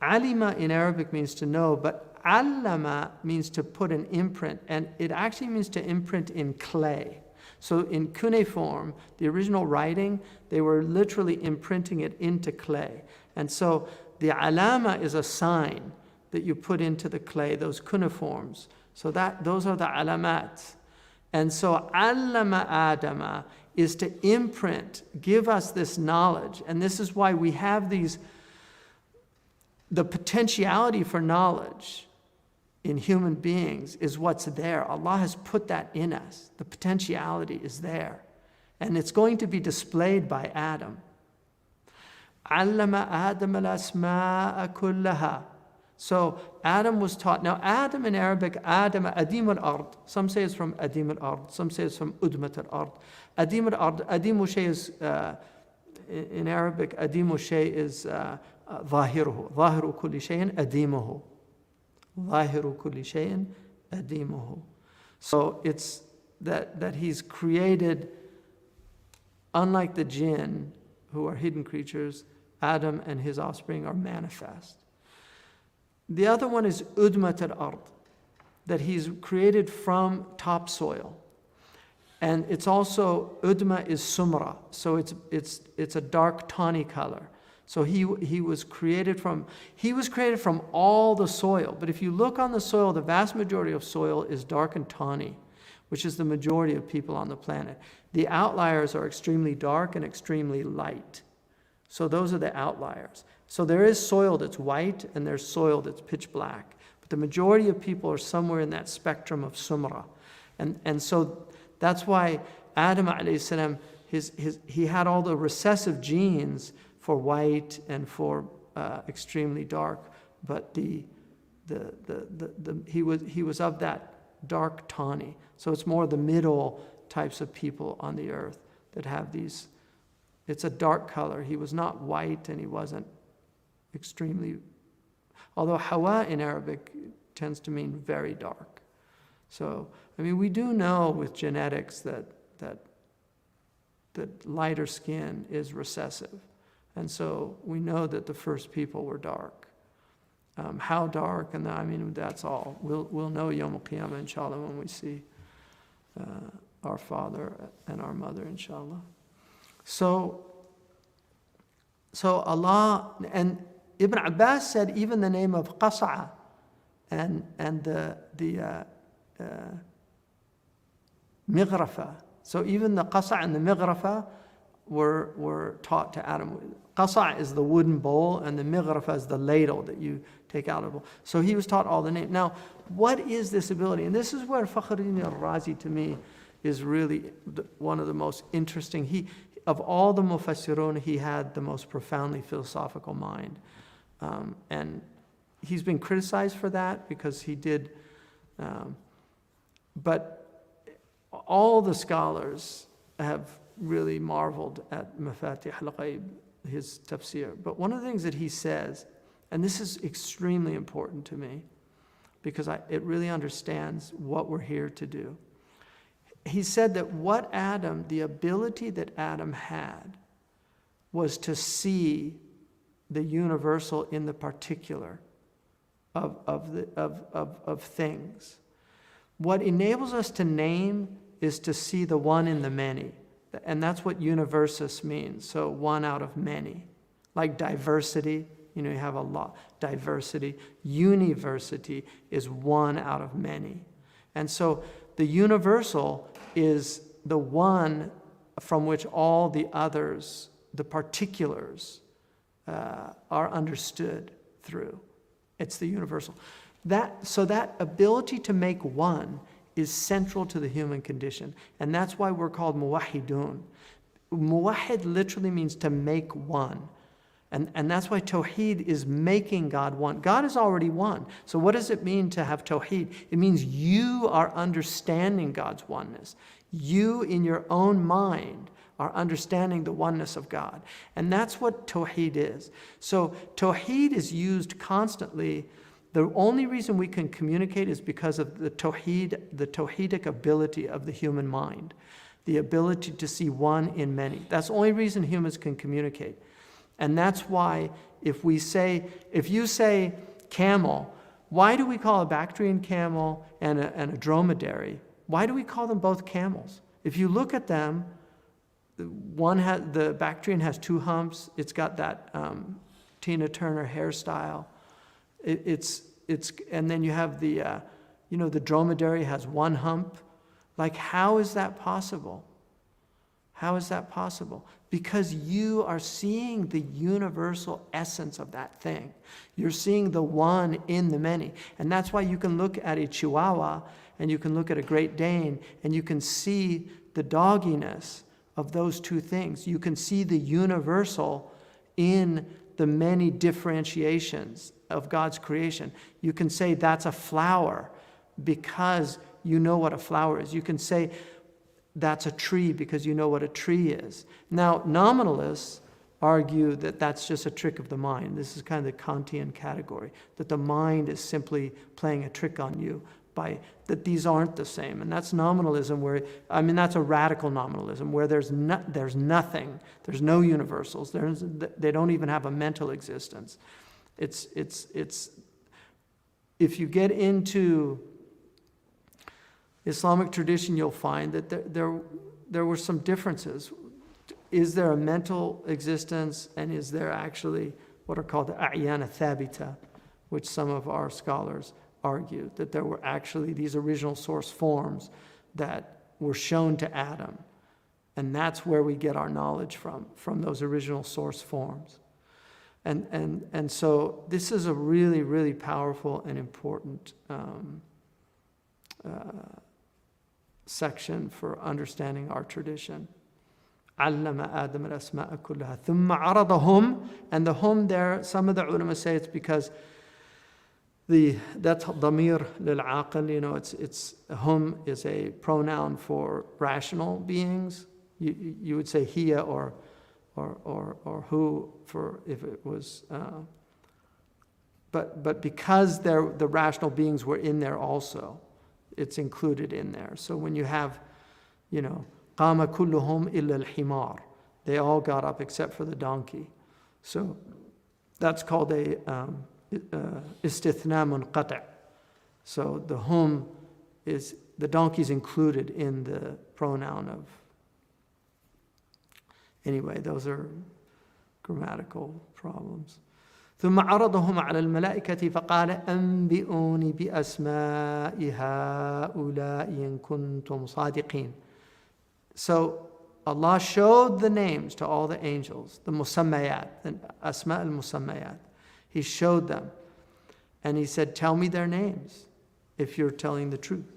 Alima in Arabic means to know, but allama means to put an imprint, and it actually means to imprint in clay. So in cuneiform, the original writing, they were literally imprinting it into clay. And so the alama is a sign that you put into the clay, those cuneiforms. So those are the alamat. And so allama adama is to imprint, give us this knowledge. And this is why we have the potentiality for knowledge in human beings is what's there. Allah has put that in us. The potentiality is there. And it's going to be displayed by Adam. Allama Adam al-asma'a kullaha. So Adam was taught. Now Adam in Arabic, Adam, adim al-ard. Some say it's from adim al-ard. Some say it's from udmat al-ard. Adim al-ard, adim shay is, in Arabic, adim shay is ظاهره. ظاهر كل شيء أديمه. ظاهر كل شيء أديمه. So it's that he's created, unlike the jinn, who are hidden creatures, Adam and his offspring are manifest. The other one is udmat al-ard. that he's created from topsoil. And it's also, udma is sumra, so it's a dark tawny color. So he was created from all the soil. But if you look on the soil, the vast majority of soil is dark and tawny, which is the majority of people on the planet. The outliers are extremely dark and extremely light. So those are the outliers. So there is soil that's white and there's soil that's pitch black. But the majority of people are somewhere in that spectrum of sumra. And so that's why Adam alayhi salam, he had all the recessive genes for white and for extremely dark, but he was of that dark tawny. So it's more the middle types of people on the earth that have these. It's a dark color. He was not white and he wasn't extremely. Although Hawa in Arabic tends to mean very dark. So I mean, we do know with genetics that lighter skin is recessive. And so we know that the first people were dark. How dark, and that's all. We'll know Yawm al-Qiyamah, inshallah, when we see our father and our mother, inshallah. So Allah, and Ibn Abbas said even the name of Qas'a and the Mighrafa. So even the Qas'a and the Mighrafa were taught to Adam. Qas'a is the wooden bowl, and the Mighrafa is the ladle that you take out of the bowl. So he was taught all the names. Now, what is this ability? And this is where Fakhruddin al-Razi, to me, is really one of the most interesting. Of all the Mufassirun, he had the most profoundly philosophical mind. And he's been criticized for that because he did. But all the scholars have really marveled at Mafatih al-Ghaib, his tafsir. But one of the things that he says, and this is extremely important to me because it really understands what we're here to do. He said that the ability that Adam had was to see the universal in the particular of things. What enables us to name is to see the one in the many. And that's what universus means. So one out of many. Like diversity, you have a lot. Diversity. University is one out of many. And so the universal is the one from which all the others, the particulars, are understood through. It's the universal. So that ability to make one is central to the human condition. And that's why we're called muwahidun. Muwahid literally means to make one. And that's why Tawheed is making God one. God is already one. So what does it mean to have Tawheed? It means you are understanding God's oneness. You, in your own mind, are understanding the oneness of God. And that's what Tawheed is. So Tawheed is used constantly. The only reason we can communicate is because of the Tawheedic ability of the human mind, the ability to see one in many. That's the only reason humans can communicate. And that's why if you say camel, why do we call a Bactrian camel and a dromedary? Why do we call them both camels? If you look at them, the Bactrian has two humps. It's got that Tina Turner hairstyle. And then you have the dromedary has one hump. Like, how is that possible? How is that possible? Because you are seeing the universal essence of that thing. You're seeing the one in the many. And that's why you can look at a Chihuahua and you can look at a Great Dane and you can see the dogginess of those two things. You can see the universal in the many differentiations of God's creation. You can say that's a flower because you know what a flower is. You can say that's a tree because you know what a tree is. Now, nominalists argue that that's just a trick of the mind. This is kind of the Kantian category, that the mind is simply playing a trick on you by that these aren't the same. And that's nominalism that's a radical nominalism where there's nothing, there's no universals, they don't even have a mental existence. It's if you get into Islamic tradition, you'll find that there were some differences. Is there a mental existence, and is there actually what are called the a'yan thabita, which some of our scholars argue, that there were actually these original source forms that were shown to Adam. And that's where we get our knowledge from those original source forms. And so this is a really, really powerful and important section for understanding our tradition. علم آدم الأسماء كلها ثم عرضهم, and the hum there, some of the ulama say it's because that's ضمير للعاقل, it's hum is a pronoun for rational beings. You would say hiya or who for if it was, but because the rational beings were in there also, it's included in there. So when you have, قام كلهم إلا الحمار, they all got up except for the donkey. So that's called a istithna munqati'. So the hum is, the donkey's included in the pronoun of. Anyway, those are grammatical problems. ثم عرضهم على الملائكة فقال أنبئوني بأسماء هؤلاء إن كنتم صادقين. So Allah showed the names to all the angels, the musammayat, the asma al-musammayat. He showed them. And he said, tell me their names if you're telling the truth.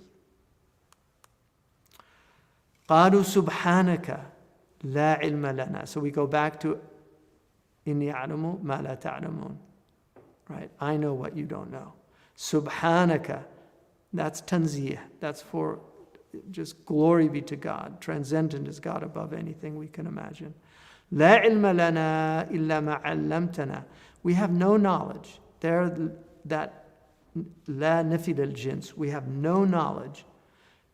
قالوا سبحانك لا علم لنا. So we go back to إني أعلم ما لا تعلمون. Right? I know what you don't know. Subhanaka. That's tanzih. That's for just glory be to God. Transcendent is God above anything we can imagine. لا علم لنا إلا ما علمتنا. We have no knowledge. There, that لا نفي للجنس. We have no knowledge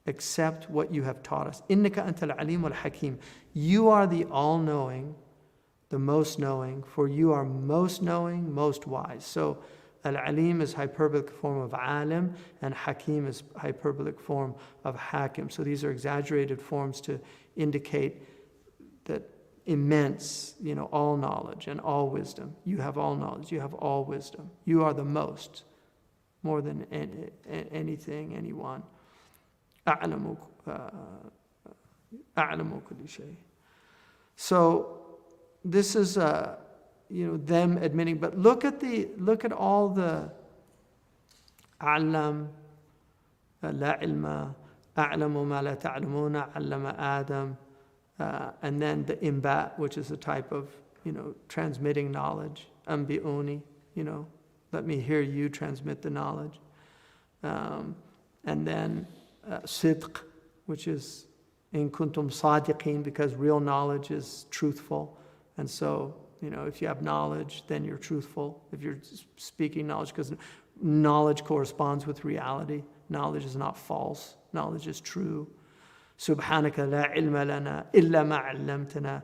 except what you have taught us. إنك أنت العليم والحكيم. You are the all-knowing, the most knowing, for you are most knowing, most wise. So Al-Alim is hyperbolic form of alim, and Hakim is hyperbolic form of hakim. So these are exaggerated forms to indicate that immense, all knowledge and all wisdom. You have all knowledge, you have all wisdom. You are the most, more than anything, anyone. أعلم كل شيء. So this is them admitting, but look at all the أعلم لا علم أعلم ما لا تعلمون علم آدم, and then the imbat, which is a type of transmitting knowledge. أنبئوني, let me hear you transmit the knowledge, and then sidq, which is in kuntum sadiqin, because real knowledge is truthful. And so, if you have knowledge, then you're truthful. If you're speaking knowledge, because knowledge corresponds with reality. Knowledge is not false. Knowledge is true. Subhanaka la ilma lana illa ma 'allamtana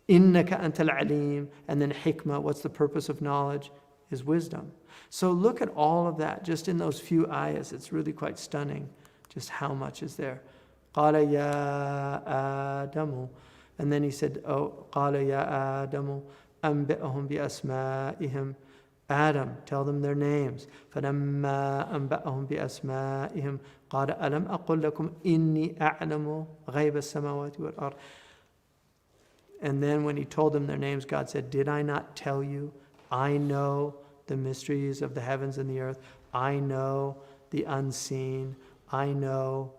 innaka antal alim. And then hikmah, what's the purpose of knowledge? Is wisdom. So look at all of that just in those few ayahs. It's really quite stunning just how much is there. قال يا آدم. And then he said, قال يا آدم أنبئهم بأسمائهم. Adam, tell them their names. فلما أنبأهم بأسمائهم قال ألم أقل لكم إني أعلم غيب السماوات والأرض. And then when he told them their names, God said, did I not tell you? I know the mysteries of the heavens and the earth. I know the unseen. I know.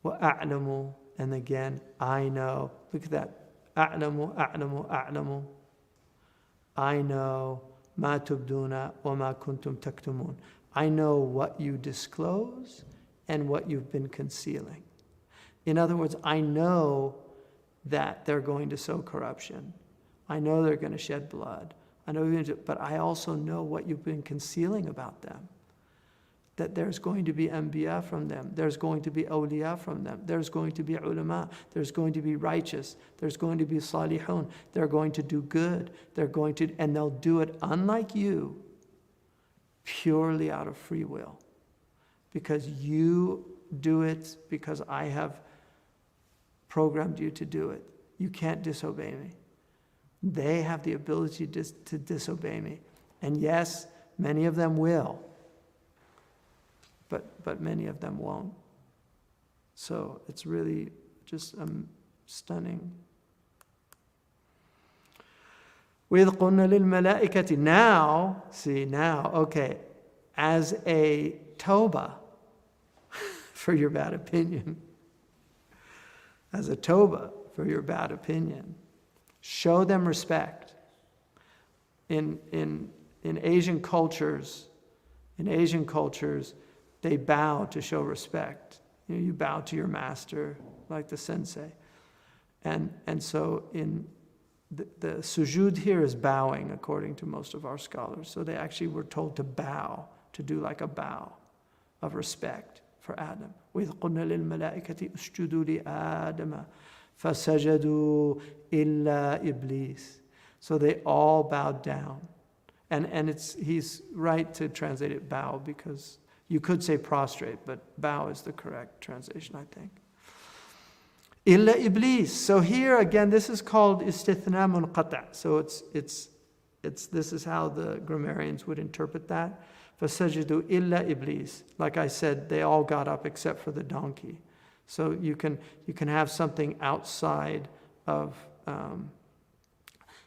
وأعلم. And again, I know. Look at that. أعلم أعلم أعلم. I know ما تبدون وما كنتم تكتمون. I know what you disclose and what you've been concealing. In other words, I know that they're going to sow corruption. I know they're going to shed blood. I know, but I also know what you've been concealing about them. That there's going to be anbiya from them. There's going to be awliya from them. There's going to be ulama. There's going to be righteous. There's going to be salihun. They're going to do good. And they'll do it, unlike you, purely out of free will. Because you do it because I have programmed you to do it. You can't disobey me. They have the ability to disobey me. And yes, many of them will, but many of them won't. So it's really just stunning. وَإِذْ قُلْنَا لِلْمَلَائِكَةِ Now, okay, as a tawbah for your bad opinion, as a tawbah for your bad opinion, show them respect. In Asian cultures, they bow to show respect. You bow to your master, like the sensei. And so in the sujood here is bowing, according to most of our scholars. So they actually were told to bow, to do like a bow of respect for Adam. وَإِذْ قُلْنَا لِلْمَلَائِكَةِ اسْجُدُوا لِآدَمَ فَسَجَدُوا إِلَّا إِبْلِيسَ. So they all bowed down. And he's right to translate it bow, because you could say prostrate, but bow is the correct translation, I think. Illa Iblis. So here again, this is called istithna munqata'. So this is how the grammarians would interpret that. فَسَجِدُوا illa Iblis. Like I said, they all got up except for the donkey. So you can have something outside of.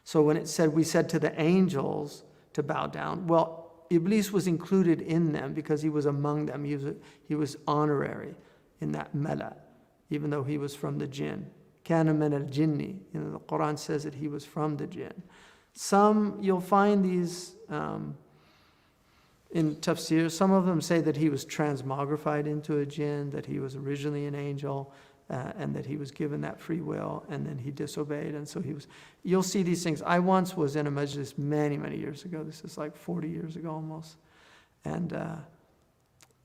So when it said, we said to the angels to bow down, well, Iblis was included in them because he was among them. He was honorary in that mala, even though he was from the jinn. Kana min al-jinni. The Qur'an says that he was from the jinn. You'll find these in tafsir. Some of them say that he was transmogrified into a jinn, that he was originally an angel, and that he was given that free will, and then he disobeyed, and so you'll see these things. I once was in a majlis many, many years ago. This is like 40 years ago almost. And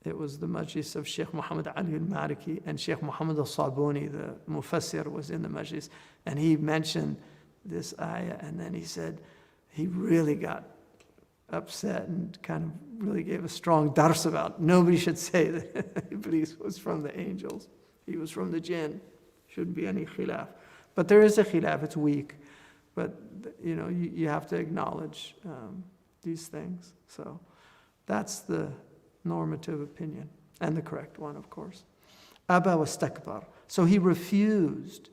it was the majlis of Sheikh Muhammad Ali al-Maliki, and Sheikh Muhammad al-Sabuni, the mufassir, was in the majlis. And he mentioned this ayah, and then he said he really got upset and kind of really gave a strong dars about nobody should say that Iblis was from the angels. He was from the jinn. Shouldn't be any khilaf. But there is a khilaf. It's weak. But, you have to acknowledge these things. So that's the normative opinion. And the correct one, of course. Aba wastakbar. So he refused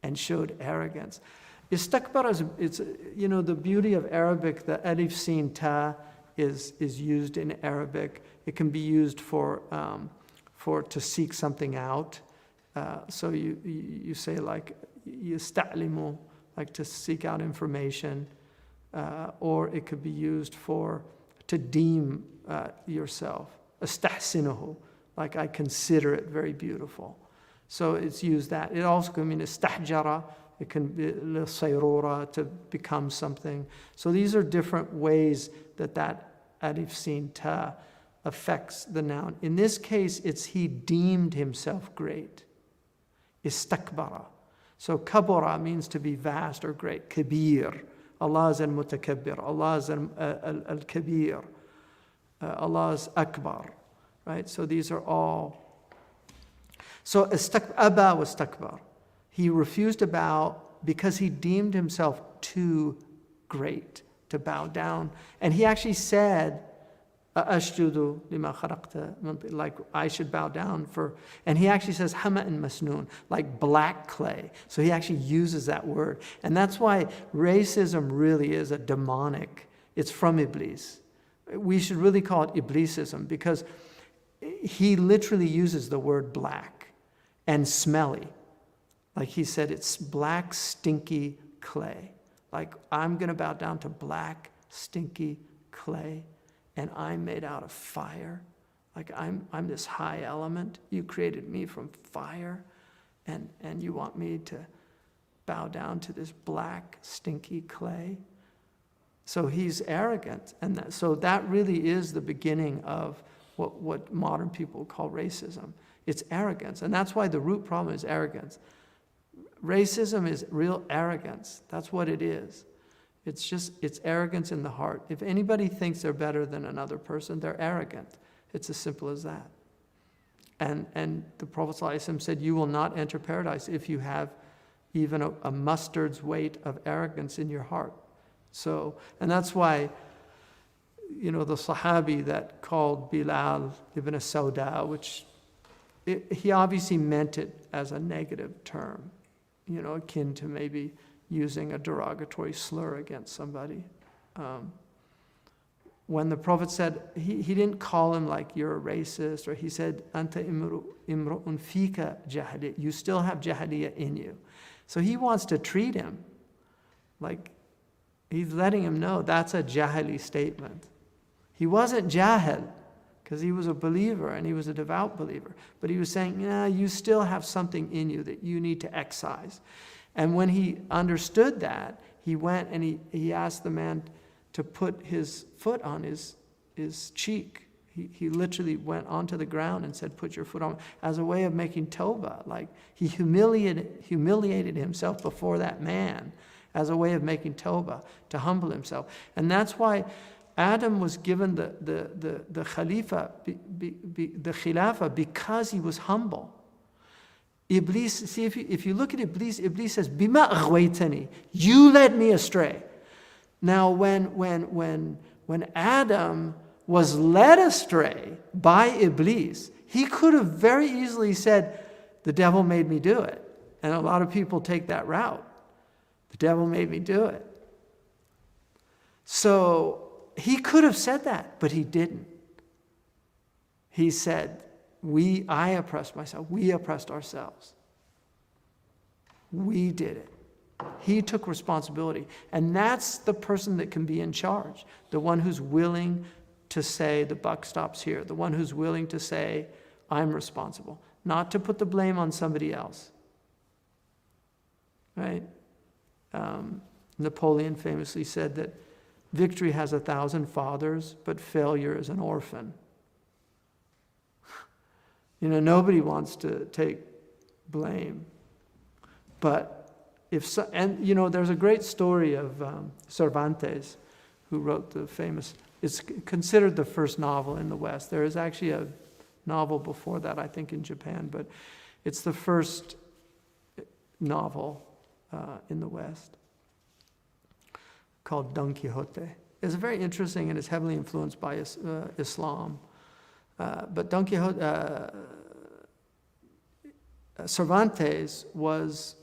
and showed arrogance. Istakbar is, the beauty of Arabic, the alif sin ta is used in Arabic. It can be used for to seek something out. So you say like yasta'limu, like to seek out information, or it could be used to deem yourself. Astahsinuhu, like I consider it very beautiful. So it's used that. It also can mean istahjara. It can be sayrura, to become something. So these are different ways that alif sin ta affects the noun. In this case, it's he deemed himself great. Istakbara. So kabura means to be vast or great. Kabir. Allah is al-mutakabbir. Allah is al-kabir. Allah is akbar. Right? So these are all. So Aba was takbar. He refused to bow because he deemed himself too great to bow down. And he actually said, Ashjudu lima kharaqta, like I should bow down for, and he actually says hama'in masnoon, like black clay. So he actually uses that word. And that's why racism really is a demonic, it's from Iblis. We should really call it Iblisism, because he literally uses the word black and smelly. Like he said, it's black, stinky clay. Like I'm going to bow down to black, stinky clay. And I'm made out of fire. Like I'm this high element. You created me from fire. And you want me to bow down to this black, stinky clay. So he's arrogant. And so that really is the beginning of what modern people call racism. It's arrogance. And that's why the root problem is arrogance. Racism is real arrogance. That's what it is. It's arrogance in the heart. If anybody thinks they're better than another person, they're arrogant. It's as simple as that. And the Prophet ﷺ said, you will not enter paradise if you have even a mustard's weight of arrogance in your heart. So, and that's why, the Sahabi that called Bilal ibn Sauda, which he obviously meant it as a negative term, akin to maybe using a derogatory slur against somebody. When the Prophet said, he didn't call him like you're a racist, or he said, Anta imru'un fika jahiliyyah, you still have jahiliyyah in you. So he wants to treat him like he's letting him know that's a jahili statement. He wasn't jahil because he was a believer and he was a devout believer. But he was saying, you still have something in you that you need to excise. And when he understood that, he went and he asked the man to put his foot on his cheek. He literally went onto the ground and said, put your foot on, as a way of making tawbah. Like he humiliated himself before that man as a way of making tawbah, to humble himself. And that's why Adam was given the khilafah because he was humble. Iblis, see, if you look at Iblis says, Bima aghwaytani, you led me astray. Now, when Adam was led astray by Iblis, he could have very easily said, the devil made me do it. And a lot of people take that route. The devil made me do it. So he could have said that, but he didn't. He said, I oppressed myself. We oppressed ourselves. We did it. He took responsibility. And that's the person that can be in charge. The one who's willing to say the buck stops here. The one who's willing to say, I'm responsible. Not to put the blame on somebody else. Right? Napoleon famously said that victory has 1,000 fathers, but failure is an orphan. Nobody wants to take blame. But there's a great story of Cervantes, who wrote the famous, it's considered the first novel in the West. There is actually a novel before that, I think, in Japan, but it's the first novel in the West, called Don Quixote. It's very interesting and it's heavily influenced by Islam. But Don Quixote, Cervantes was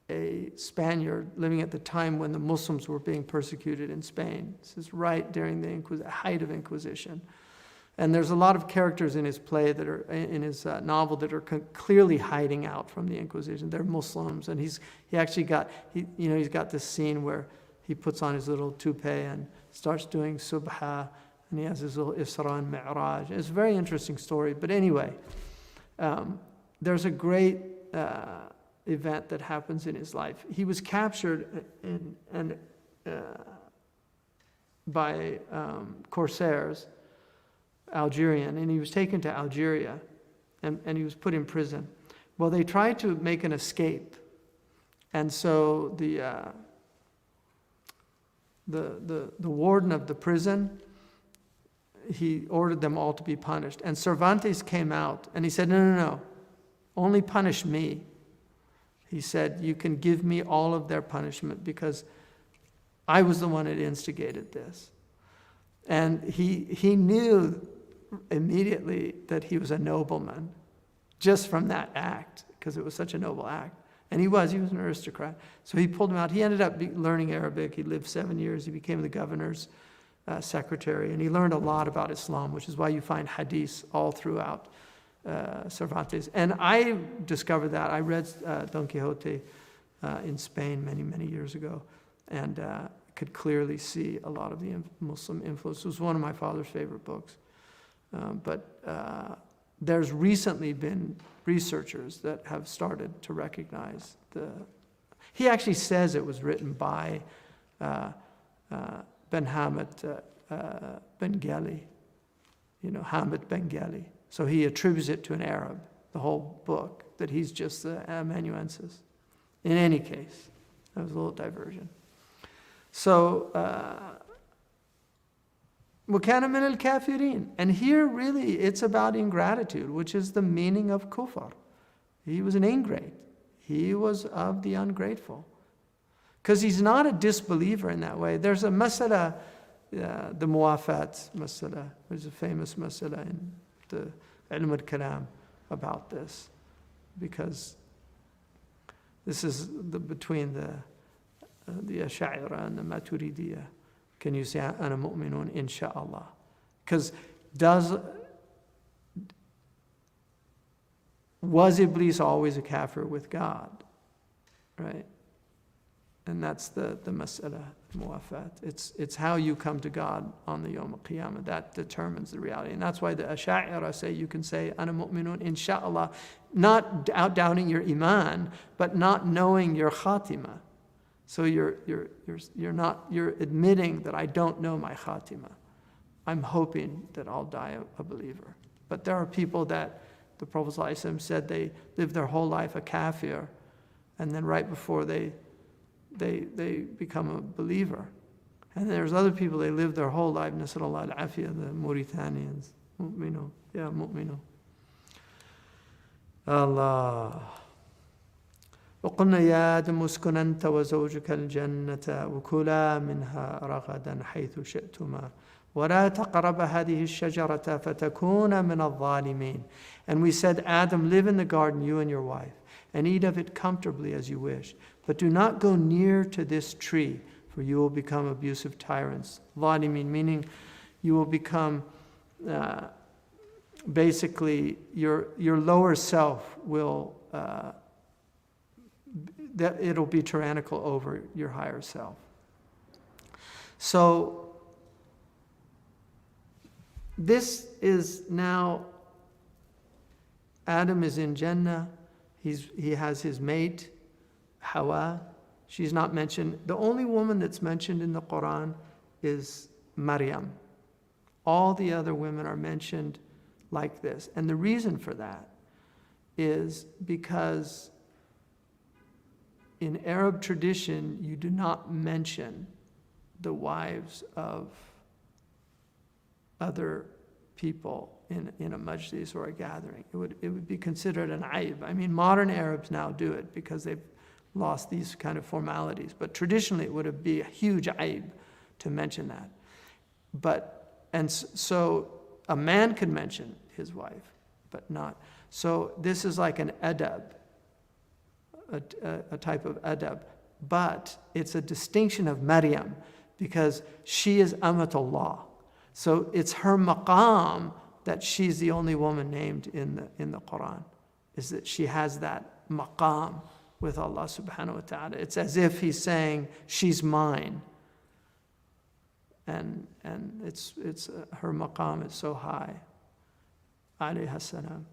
a Spaniard living at the time when the Muslims were being persecuted in Spain. This is right during the height of Inquisition. And there's a lot of characters in his play that are in his novel that are clearly hiding out from the Inquisition. They're Muslims, and he's got this scene where he puts on his little toupee and starts doing subha, and he has his little Isra and Mi'raj. It's a very interesting story. But anyway, there's a great event that happens in his life. He was captured by corsairs, Algerian, and he was taken to Algeria, and he was put in prison. Well, they tried to make an escape, and so the warden of the prison, he ordered them all to be punished. And Cervantes came out and he said, no, only punish me. He said, you can give me all of their punishment because I was the one that instigated this. And he knew immediately that he was a nobleman just from that act, because it was such a noble act. And he was an aristocrat. So he pulled him out. He ended up learning Arabic. He lived 7 years. He became the governor's secretary. And he learned a lot about Islam, which is why you find hadiths all throughout Cervantes. And I discovered that. I read Don Quixote in Spain many, many years ago, and could clearly see a lot of the Muslim influence. It was one of my father's favorite books. But there's recently been researchers that have started to recognize he actually says it was written by Ben Hamid Bengali, Hamid Bengali. So he attributes it to an Arab, the whole book, that he's just the amanuensis. In any case, that was a little diversion. So وَكَانَ مِنَ الْكَافِرِينَ. And here really it's about ingratitude, which is the meaning of kufr. He was an ingrate. He was of the ungrateful. Because he's not a disbeliever in that way. There's a masala, the muwafat masala. There's a famous masala in the ilm al-kalam about this. Because this is between the Ash'ira and the Maturidiyya. Can you say, أَنَا مُؤْمِنٌ insha'Allah? Because was Iblis always a kafir with God? Right? And that's the mas'ala, muwafat. It's how you come to God on the Yawm al-Qiyamah. That determines the reality. And that's why the Ash'ira say you can say, أَنَا مُؤْمِنٌ insha'Allah, not doubting your iman, but not knowing your khatimah. So you're admitting that I don't know my khatimah. I'm hoping that I'll die a believer. But there are people that the Prophet ﷺ said they live their whole life a kafir, and then right before they become a believer. And there's other people, they live their whole life, Nasrullah al-Afiyah, the Mauritanians. Mu'minu, yeah, mu'minu. Allah. وقلنا يا آدم اسكن أنت وزوجك الجنة وكلا منها رغدا حيث شئتما ولا تقربا هذه الشجرة فتكونا من الظالمين. And we said, Adam, live in the garden, you and your wife, and eat of it comfortably as you wish. But do not go near to this tree, for you will become abusive tyrants. Zalimin, meaning you will become, basically, your lower self will, that it'll be tyrannical over your higher self. So, this is now, Adam is in Jannah, he has his mate, Hawa. She's not mentioned. The only woman that's mentioned in the Qur'an is Maryam. All the other women are mentioned like this. And the reason for that is because in Arab tradition, you do not mention the wives of other people in a majlis or a gathering. It would be considered an aib. I mean, modern Arabs now do it because they've lost these kind of formalities. But traditionally, it would be a huge aib to mention that. So a man can mention his wife, but not. So this is like an adab, a type of adab. But it's a distinction of Maryam because she is Amatullah. So it's her maqam that she's the only woman named in the Qur'an, is that she has that maqam with Allah subhanahu wa ta'ala. It's as if he's saying, she's mine. And it's her maqam is so high. Alayhi salam.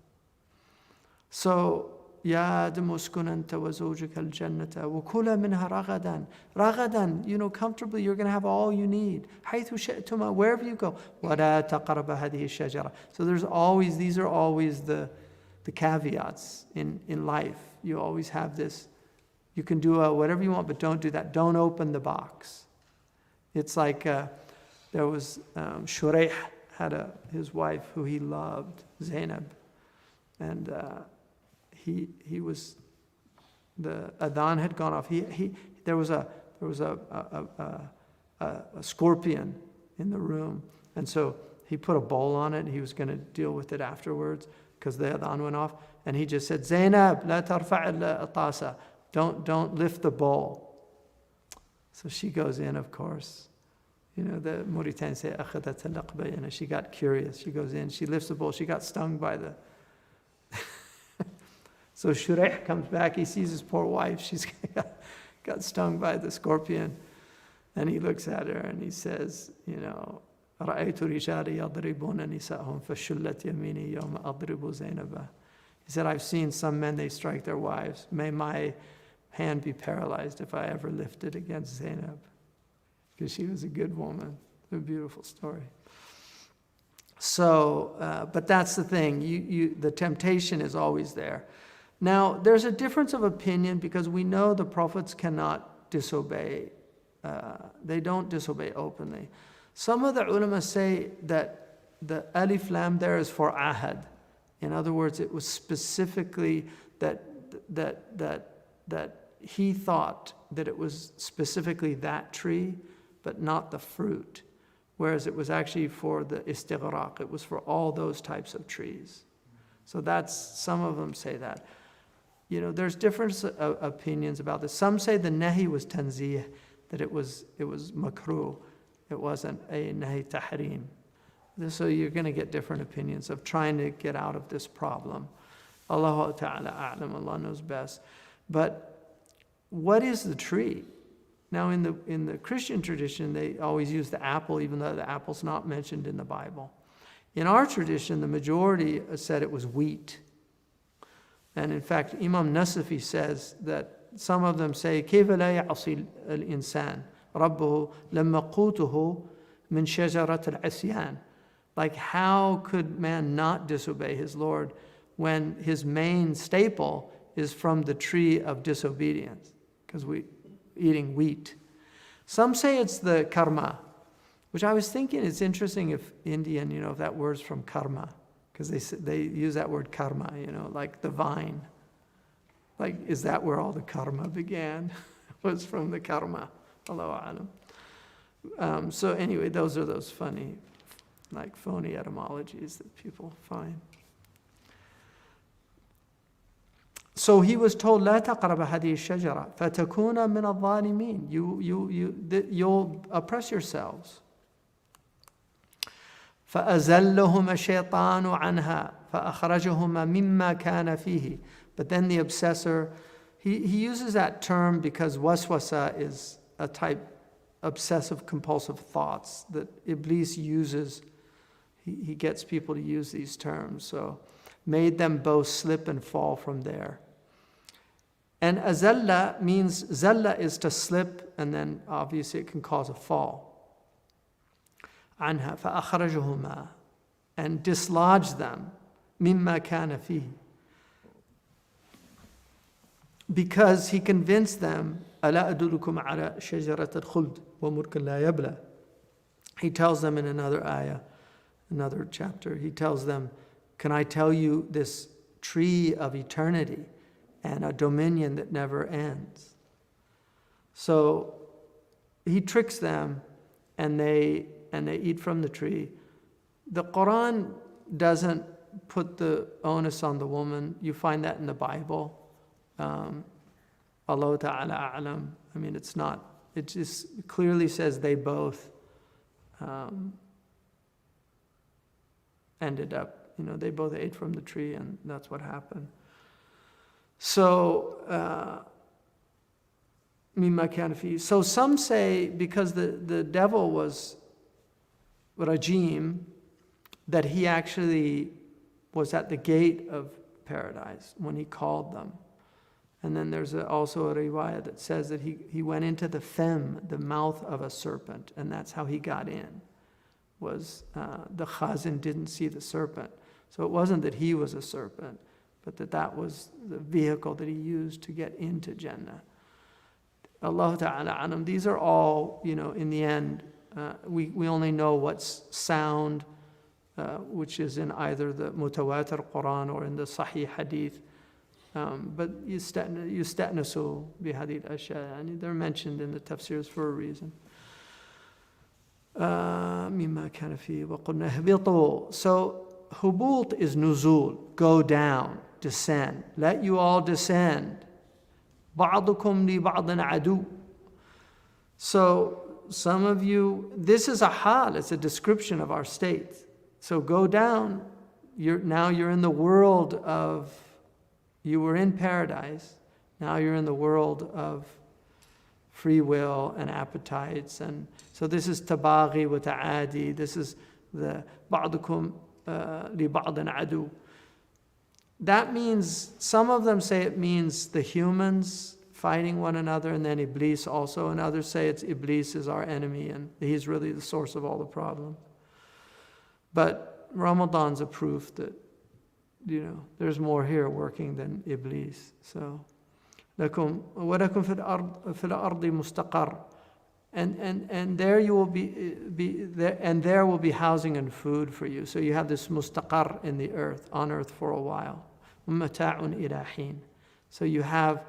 So, Ya Adam uskun anta wa zawjuka al-jannata wa kula minha ragadan. Ragadan, comfortably, you're going to have all you need. Haythu shi'tuma, wherever you go. Wa la taqraba hadhihi ash-shajara. So these are always the caveats in life. You always have this. You can do whatever you want, but don't do that. Don't open the box. It's like there was Shurayh had his wife who he loved, Zainab, and he was, the adhan had gone off. There was a scorpion in the room, and so he put a bowl on it. And he was going to deal with it afterwards because the adhan went off, and he just said, "Zainab, la tarfa' al-tasa." Don't lift the bowl. So she goes in, of course. The Mauritanians say, "Akhadat al-laqba." She got curious. She goes in. She lifts the bowl. She got stung by the. So Shurayh comes back. He sees his poor wife. She's got stung by the scorpion, and he looks at her and he says, رَأَيْتُ رِجَالِ يَضْرِبُونَ نِسَاءَهُمْ فَشُلَّتْ يَمِينِي يَوْمَ أَضْرِبُ زَيْنَبَ. He said, I've seen some men, they strike their wives. May my hand be paralyzed if I ever lift it against Zainab. Because she was a good woman. A beautiful story. So, but that's the thing. The temptation is always there. Now, there's a difference of opinion because we know the prophets cannot disobey. They don't disobey openly. Some of the ulama say that the alif lam there is for ahad. In other words, it was specifically that he thought that it was specifically that tree, but not the fruit. Whereas it was actually for the istighraq. It was for all those types of trees. So some of them say that. There's different opinions about this. Some say the nahi was tanzih, that it was makruh. It wasn't a nahi tahrim. So you're going to get different opinions of trying to get out of this problem. Allah Ta'ala a'lam, Allah knows best. But what is the tree? Now in the Christian tradition, they always use the apple, even though the apple's not mentioned in the Bible. In our tradition, the majority said it was wheat. And in fact, Imam Nasafi says that some of them say, كيف لا يعصي الإنسان ربه لما قوته من شجرة العصيان. Like, how could man not disobey his Lord when his main staple is from the tree of disobedience? Because we're eating wheat. Some say it's the karma, which I was thinking it's interesting if Indian, if that word's from karma, because they use that word karma, like the vine. Like, is that where all the karma began? Was from the karma. Allahu alam. So anyway, those are those funny, like phony etymologies that people find. So he was told, لا تقرب هذه الشجرة فتكون من الظالمين. You'll oppress yourselves. فأزلهم الشيطان عنها فأخرجهما مما كان فيه. But then the obsessor, he uses that term because waswasa is a type obsessive compulsive thoughts that Iblis uses. He gets people to use these terms. So made them both slip and fall from there. And azalla means, zalla is to slip, and then obviously it can cause a fall. Anha فأخرجهما, and dislodge them مما كان فيه. Because he convinced them, ألا أدلكم على شجرة الخلد وملك لا يبلى. He tells them in another ayah, another chapter, he tells them, can I tell you this tree of eternity and a dominion that never ends? So he tricks them, and they eat from the tree. The Qur'an doesn't put the onus on the woman. You find that in the Bible. Allah Ta'ala a'lam. I mean, it just clearly says they both ended up, they both ate from the tree, and that's what happened. So, mimma kana fi. So some say because the devil was rajim, that he actually was at the gate of paradise when he called them. And then there's also a riwayah that says that he went into the fem, the mouth of a serpent, and that's how he got in. Was the khazin didn't see the serpent. So it wasn't that he was a serpent, but that was the vehicle that he used to get into Jannah. Allah Ta'ala anam. These are all, in the end, we only know what's sound, which is in either the mutawatir Qur'an or in the Sahih Hadith. But yusta'nasu bihadith ashya, they're mentioned in the tafsirs for a reason. مما كان فيه وقلنا اهبطوا. So hubult is nuzul, go down, descend. Let you all descend. بعضكم لبعض عدو. So some of you, this is a hal, it's a description of our state. So go down. Now you're in the world of, you were in paradise. Now you're in the world of free will and appetites. And so this is tabaghi wa ta'adi. This is the ba'dukum li ba'din adu. That means, some of them say it means the humans fighting one another, and then Iblis also, and others say it's Iblis is our enemy and he's really the source of all the problems. But Ramadan's a proof that, there's more here working than Iblis. So, لكم ولكم في الأرض مستقر. And there you will be there, and there will be housing and food for you. So you have this mustaqar in the earth, on earth for a while. Mata'un ila hin. So you have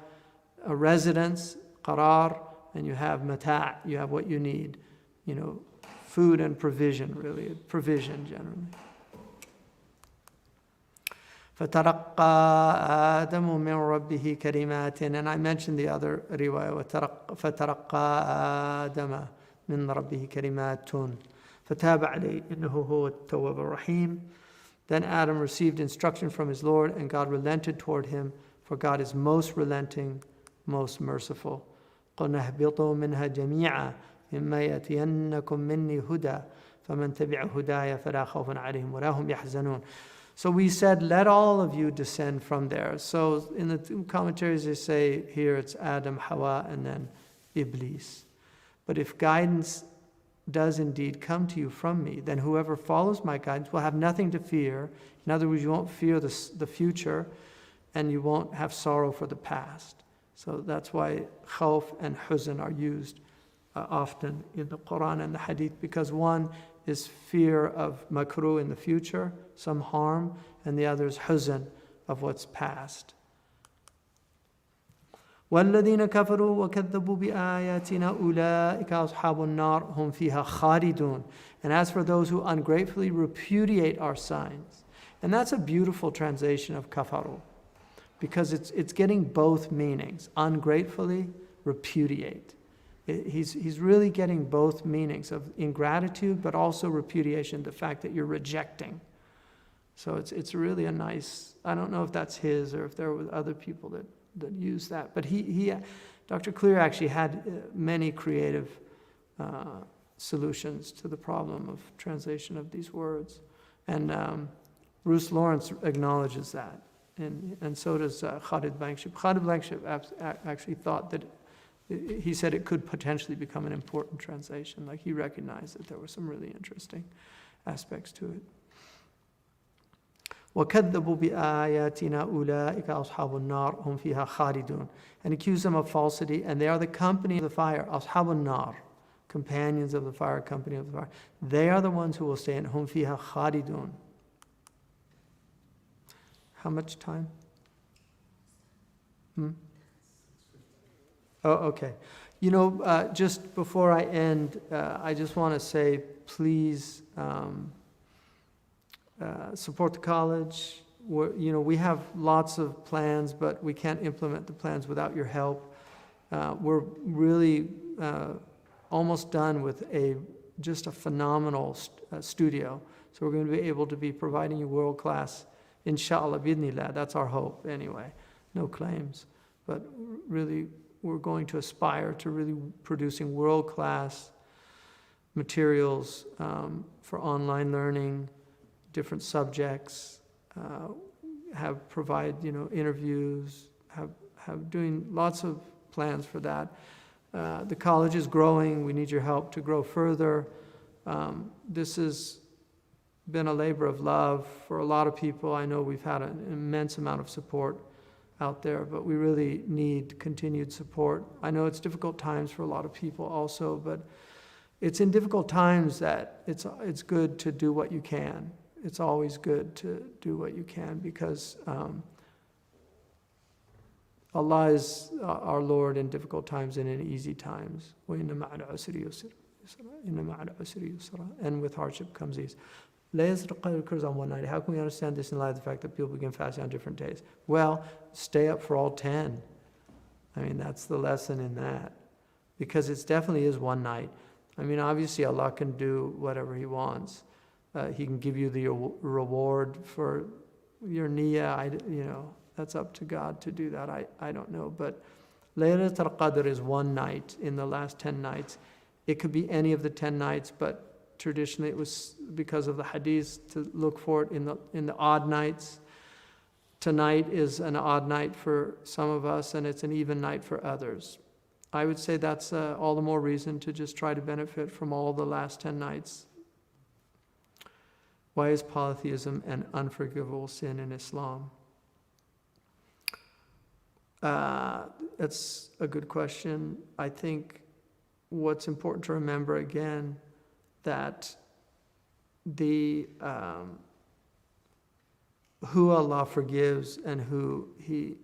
a residence, qarar, and you have mata', you have what you need, food and provision, really, provision generally. فَتَرَقَّى آدَمُ مِنْ رَبِّهِ كَلِمَاتٍ. And I mentioned the other riwayah, فَتَرَقَّى آدَمَ مِنْ رَبِّهِ كَلِمَاتٌ فَتَابَ عَلَيْهِ إِنَّهُ هُوَ التَّوَّابُ الرَّحِيمُ. Then Adam received instruction from his Lord, and God relented toward him, for God is most relenting, most merciful. قُلْنَا اهْبِطُوا مِنْهَا جَمِيعًا إِمَّا يَأْتِيَنَّكُم مِّنِّي هُدًى فَمَنْ تَبِعَ هُدَايَ فَلَا خَوْفٌ عَلَيْهِمْ وَلَا هُمْ يَحْزَنُونَ. So we said, let all of you descend from there. So in the commentaries they say here it's Adam, Hawa, and then Iblis. But if guidance does indeed come to you from me, then whoever follows my guidance will have nothing to fear. In other words, you won't fear the future, and you won't have sorrow for the past. So that's why khawf and huzn are used often in the Qur'an and the Hadith, because one is fear of makruh in the future, some harm, and the other is huzn of what's past. وَالَّذِينَ كَفَرُوا وَكَذَّبُوا بِآيَاتِنَا أُولَٰئِكَ أَصْحَابُ النَّارِ هُمْ فِيهَا خَالِدُونَ. And as for those who ungratefully repudiate our signs, and that's a beautiful translation of kafaru, because it's getting both meanings, ungratefully repudiate. He's really getting both meanings of ingratitude, but also repudiation, the fact that you're rejecting. So it's really a nice, I don't know if that's his or if there were other people that use that. But Dr. Clear actually had many creative solutions to the problem of translation of these words. And Bruce Lawrence acknowledges that. And so does Khalid Blankenship. Khalid Blankenship actually thought that he said it could potentially become an important translation. Like he recognized that there were some really interesting aspects to it. وَكَذَّبُوا بِآيَاتِنَا أُولَٰئِكَ أَصْحَابُ النَّارِ هُمْ فِيهَا خَالِدُونَ. And accuse them of falsity, and they are the company of the fire. أَصْحَابُ النَّارِ, companions of the fire, company of the fire. They are the ones who will stay in هُمْ فِيهَا خَالِدُونَ. How much time? Oh, okay. Just before I end, I just want to say, please support the college. We have lots of plans, but we can't implement the plans without your help. We're really almost done with just a phenomenal studio. So we're going to be able to be providing you world-class, inshallah, bidnillah. That's our hope anyway. No claims. But really, we're going to aspire to really producing world-class materials for online learning, different subjects, provide interviews, have doing lots of plans for that. The college is growing. We need your help to grow further. This has been a labor of love for a lot of people. I know we've had an immense amount of support out there, but we really need continued support. I know it's difficult times for a lot of people also, but it's in difficult times that it's good to do what you can. It's always good to do what you can, because Allah is our Lord in difficult times and in easy times. وَإِنَّ مَعَ الْعُسْرِ يُسْرًا. إِنَّ مَعَ الْعُسْرِ يُسْرًا. And with hardship comes ease. Occurs on one night. How can we understand this in light of the fact that people begin fasting on different days? Well, stay up for all 10. I mean, that's the lesson in that. Because it definitely is one night. I mean, obviously Allah can do whatever He wants. He can give you the reward for your niyyah. That's up to God to do that. I don't know. But Laylatul Qadr is one night in the last 10 nights. It could be any of the 10 nights, but traditionally it was because of the hadith to look for it in the odd nights. Tonight is an odd night for some of us, and it's an even night for others. I would say that's all the more reason to just try to benefit from all the last 10 nights. Why is polytheism an unforgivable sin in Islam? That's a good question. I think what's important to remember again, that the who Allah forgives and who He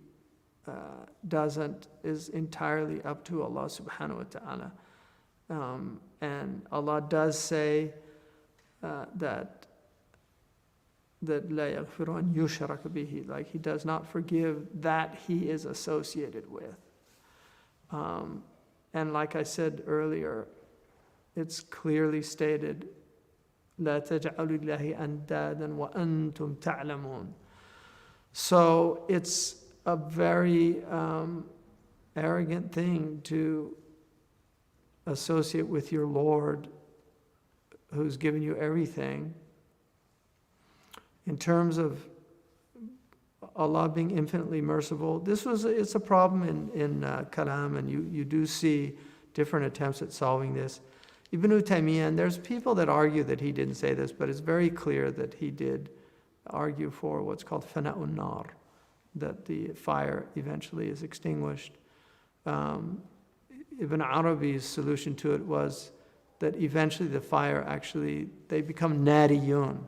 doesn't is entirely up to Allah subhanahu wa ta'ala. And Allah does say that لا يغفر أن يشرك به, like He does not forgive that He is associated with. And like I said earlier, it's clearly stated, لا تجعلوا لله أندادا وأنتم تعلمون. So it's a very arrogant thing to associate with your Lord who's given you everything. In terms of Allah being infinitely merciful, it's a problem in Kalam, and you do see different attempts at solving this. Ibn Taymiyyah, and there's people that argue that he didn't say this, but it's very clear that he did argue for what's called fana'un nar, that the fire eventually is extinguished. Ibn Arabi's solution to it was that eventually the fire actually, they become nariyun,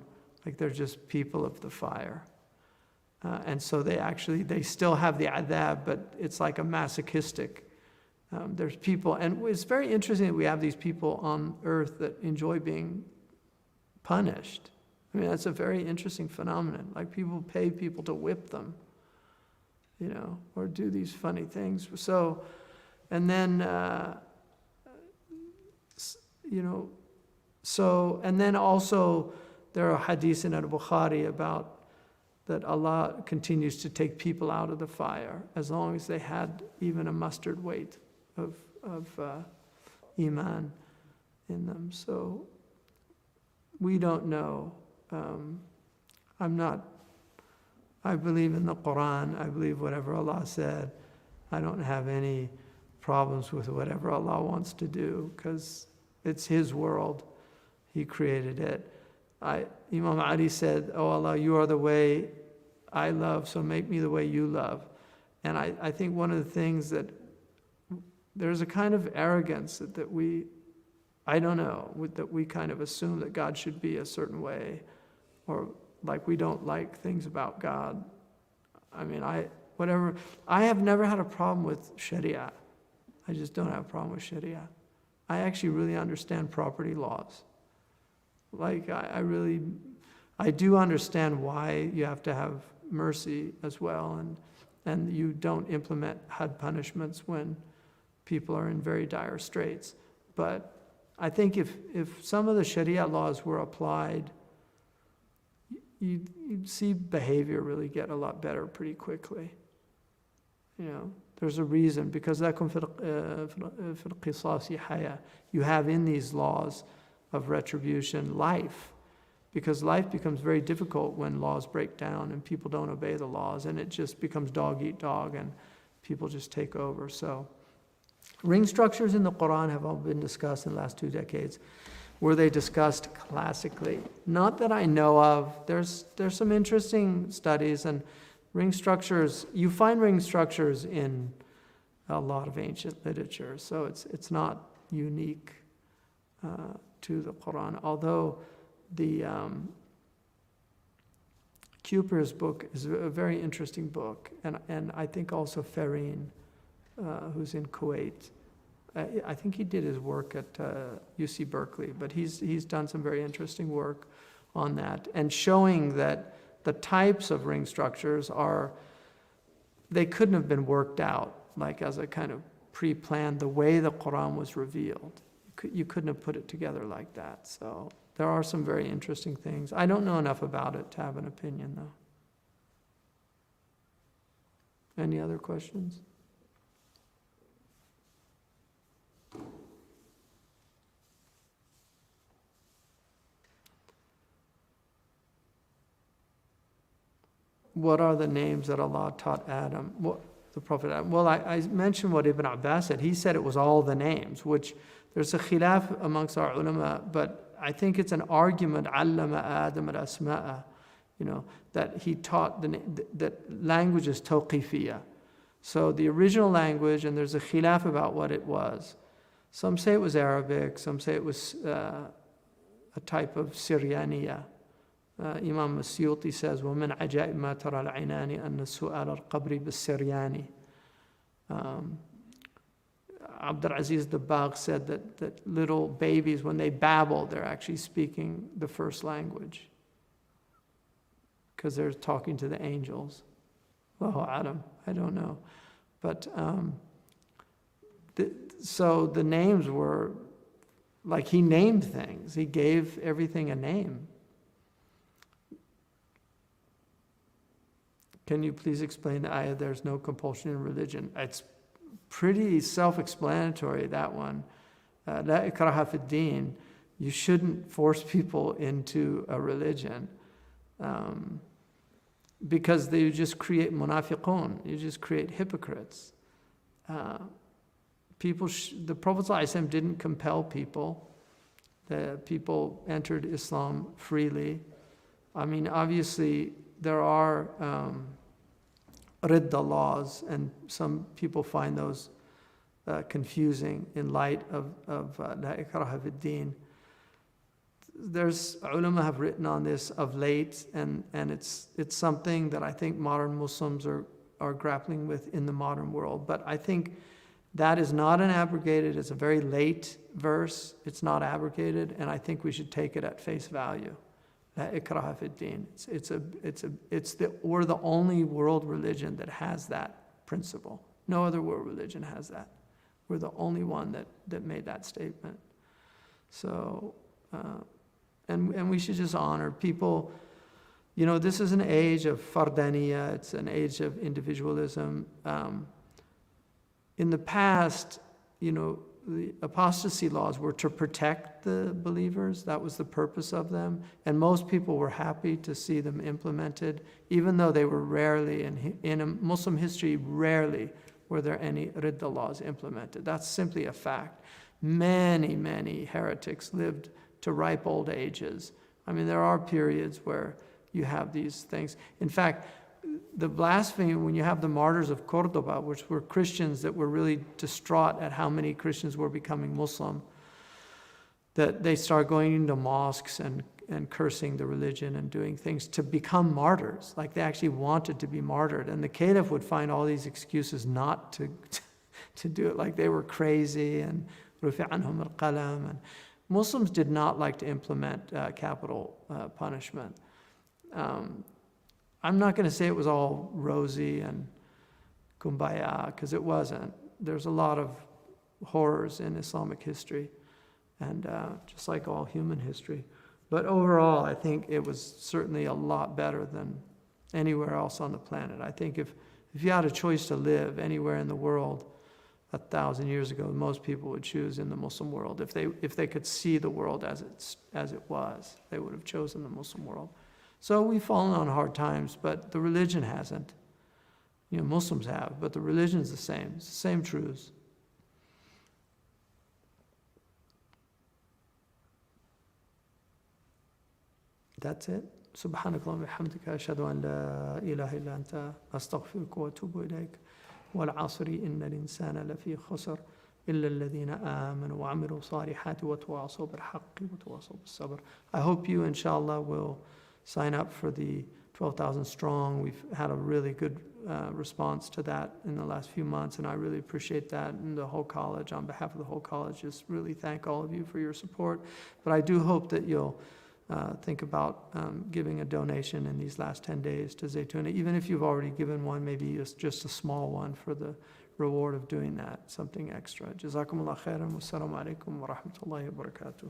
like they're just people of the fire. And so they still have the adhab, but it's like a masochistic. There's people, and it's very interesting that we have these people on earth that enjoy being punished. I mean, that's a very interesting phenomenon. Like people pay people to whip them, or do these funny things. So, and then, and then also there are hadiths in al-Bukhari about that Allah continues to take people out of the fire as long as they had even a mustard weight of iman in them. So we don't know. I believe in the Qur'an. I believe whatever Allah said. I don't have any problems with whatever Allah wants to do because it's His world. He created it. Imam Ali said, "Oh Allah, you are the way I love, so make me the way you love." And I think one of the things that there's a kind of arrogance that we kind of assume that God should be a certain way, or like we don't like things about God. I mean, I have never had a problem with Sharia. I just don't have a problem with Sharia. I actually really understand property laws. Like I do understand why you have to have mercy as well, and you don't implement had punishments when people are in very dire straits. But I think if some of the Sharia laws were applied, you'd see behavior really get a lot better pretty quickly. There's a reason, because you have in these laws of retribution life, because life becomes very difficult when laws break down and people don't obey the laws, and it just becomes dog eat dog and people just take over. So ring structures in the Qur'an have all been discussed in the last 2 decades. Were they discussed classically? Not that I know of. There's some interesting studies, and ring structures, you find ring structures in a lot of ancient literature, so it's not unique to the Qur'an. Although the Cooper's book is a very interesting book, and I think also Farine, who's in Kuwait, I think he did his work at UC Berkeley, but he's done some very interesting work on that, and showing that the types of ring structures they couldn't have been worked out like as a kind of pre-planned the way the Qur'an was revealed. You couldn't have put it together like that. So there are some very interesting things. I don't know enough about it to have an opinion, though. Any other questions? What are the names that Allah taught Adam? The Prophet Adam. Well, I mentioned what Ibn Abbas said. He said it was all the names, which there's a khilaf amongst our ulama, but I think it's an argument, allama Adam al-asma'a, that he taught that language is tawqifiyya. So the original language, and there's a khilaf about what it was. Some say it was Arabic, some say it was a type of Syriania. Imam Asyuti says, وَمِنْ عَجَائِبْ مَا تَرَى الْعِنَانِ أَنَّ السُّؤَالَ الْقَبْرِ بِالسِّرْيَانِ. Abdul Aziz Dabbagh said that little babies, when they babble, they're actually speaking the first language because they're talking to the angels. Allahu A'lam, I don't know. But so the names were, like he named things. He gave everything a name. Can you please explain the ayah, there's no compulsion in religion? It's pretty self-explanatory, that one. La ikraha fi din. You shouldn't force people into a religion because you just create munafiqun. You just create hypocrites. The Prophet ﷺ didn't compel people. The people entered Islam freely. I mean, obviously, there are ridda laws, and some people find those confusing in light of la ikraha fi din. There's ulama have written on this of late, and it's something that I think modern Muslims are grappling with in the modern world. But I think that is not an abrogated. It's a very late verse. It's not abrogated, and I think we should take it at face value. La ikraha fi din. We're the only world religion that has that principle. No other world religion has that. We're the only one that made that statement. So, and we should just honor people. You know, this is an age of fardaniya. It's an age of individualism. In the past, you know, the apostasy laws were to protect the believers. That was the purpose of them. And most people were happy to see them implemented, even though they were rarely, in Muslim history, rarely were there any ridda laws implemented. That's simply a fact. Many, many heretics lived to ripe old ages. I mean, there are periods where you have these things. In fact, the blasphemy, when you have the martyrs of Cordoba, which were Christians that were really distraught at how many Christians were becoming Muslim, that they start going into mosques and cursing the religion and doing things to become martyrs. Like they actually wanted to be martyred. And the caliph would find all these excuses not to do it, like they were crazy and rufi' anhum al-qalam. And Muslims did not like to implement capital punishment. I'm not going to say it was all rosy and kumbaya, because it wasn't. There's a lot of horrors in Islamic history, and just like all human history. But overall, I think it was certainly a lot better than anywhere else on the planet. I think if you had a choice to live anywhere in the world 1,000 years ago, most people would choose in the Muslim world. If they could see the world as it was, they would have chosen the Muslim world. So we've fallen on hard times, but the religion hasn't. You know, Muslims have, but the religion's the same. It's the same truths. That's it. سبحانك اللهم وبحمدك أشهد أن لا إله إلا أنت أستغفرك وأتوب إليك والعصر إن الإنسان لفي خسر إلا الذين آمنوا وعملوا الصالحات وتواصوا بالحق وتواصوا بالصبر. I hope you, inshallah, will sign up for the 12,000 strong. We've had a really good response to that in the last few months, and I really appreciate that. And the whole college, on behalf of the whole college, just really thank all of you for your support. But I do hope that you'll think about giving a donation in these last 10 days to Zaytuna, even if you've already given one, maybe just a small one for the reward of doing that, something extra. Jazakumullah khairan, wassalamu alaikum wa rahmatullahi wa barakatuh.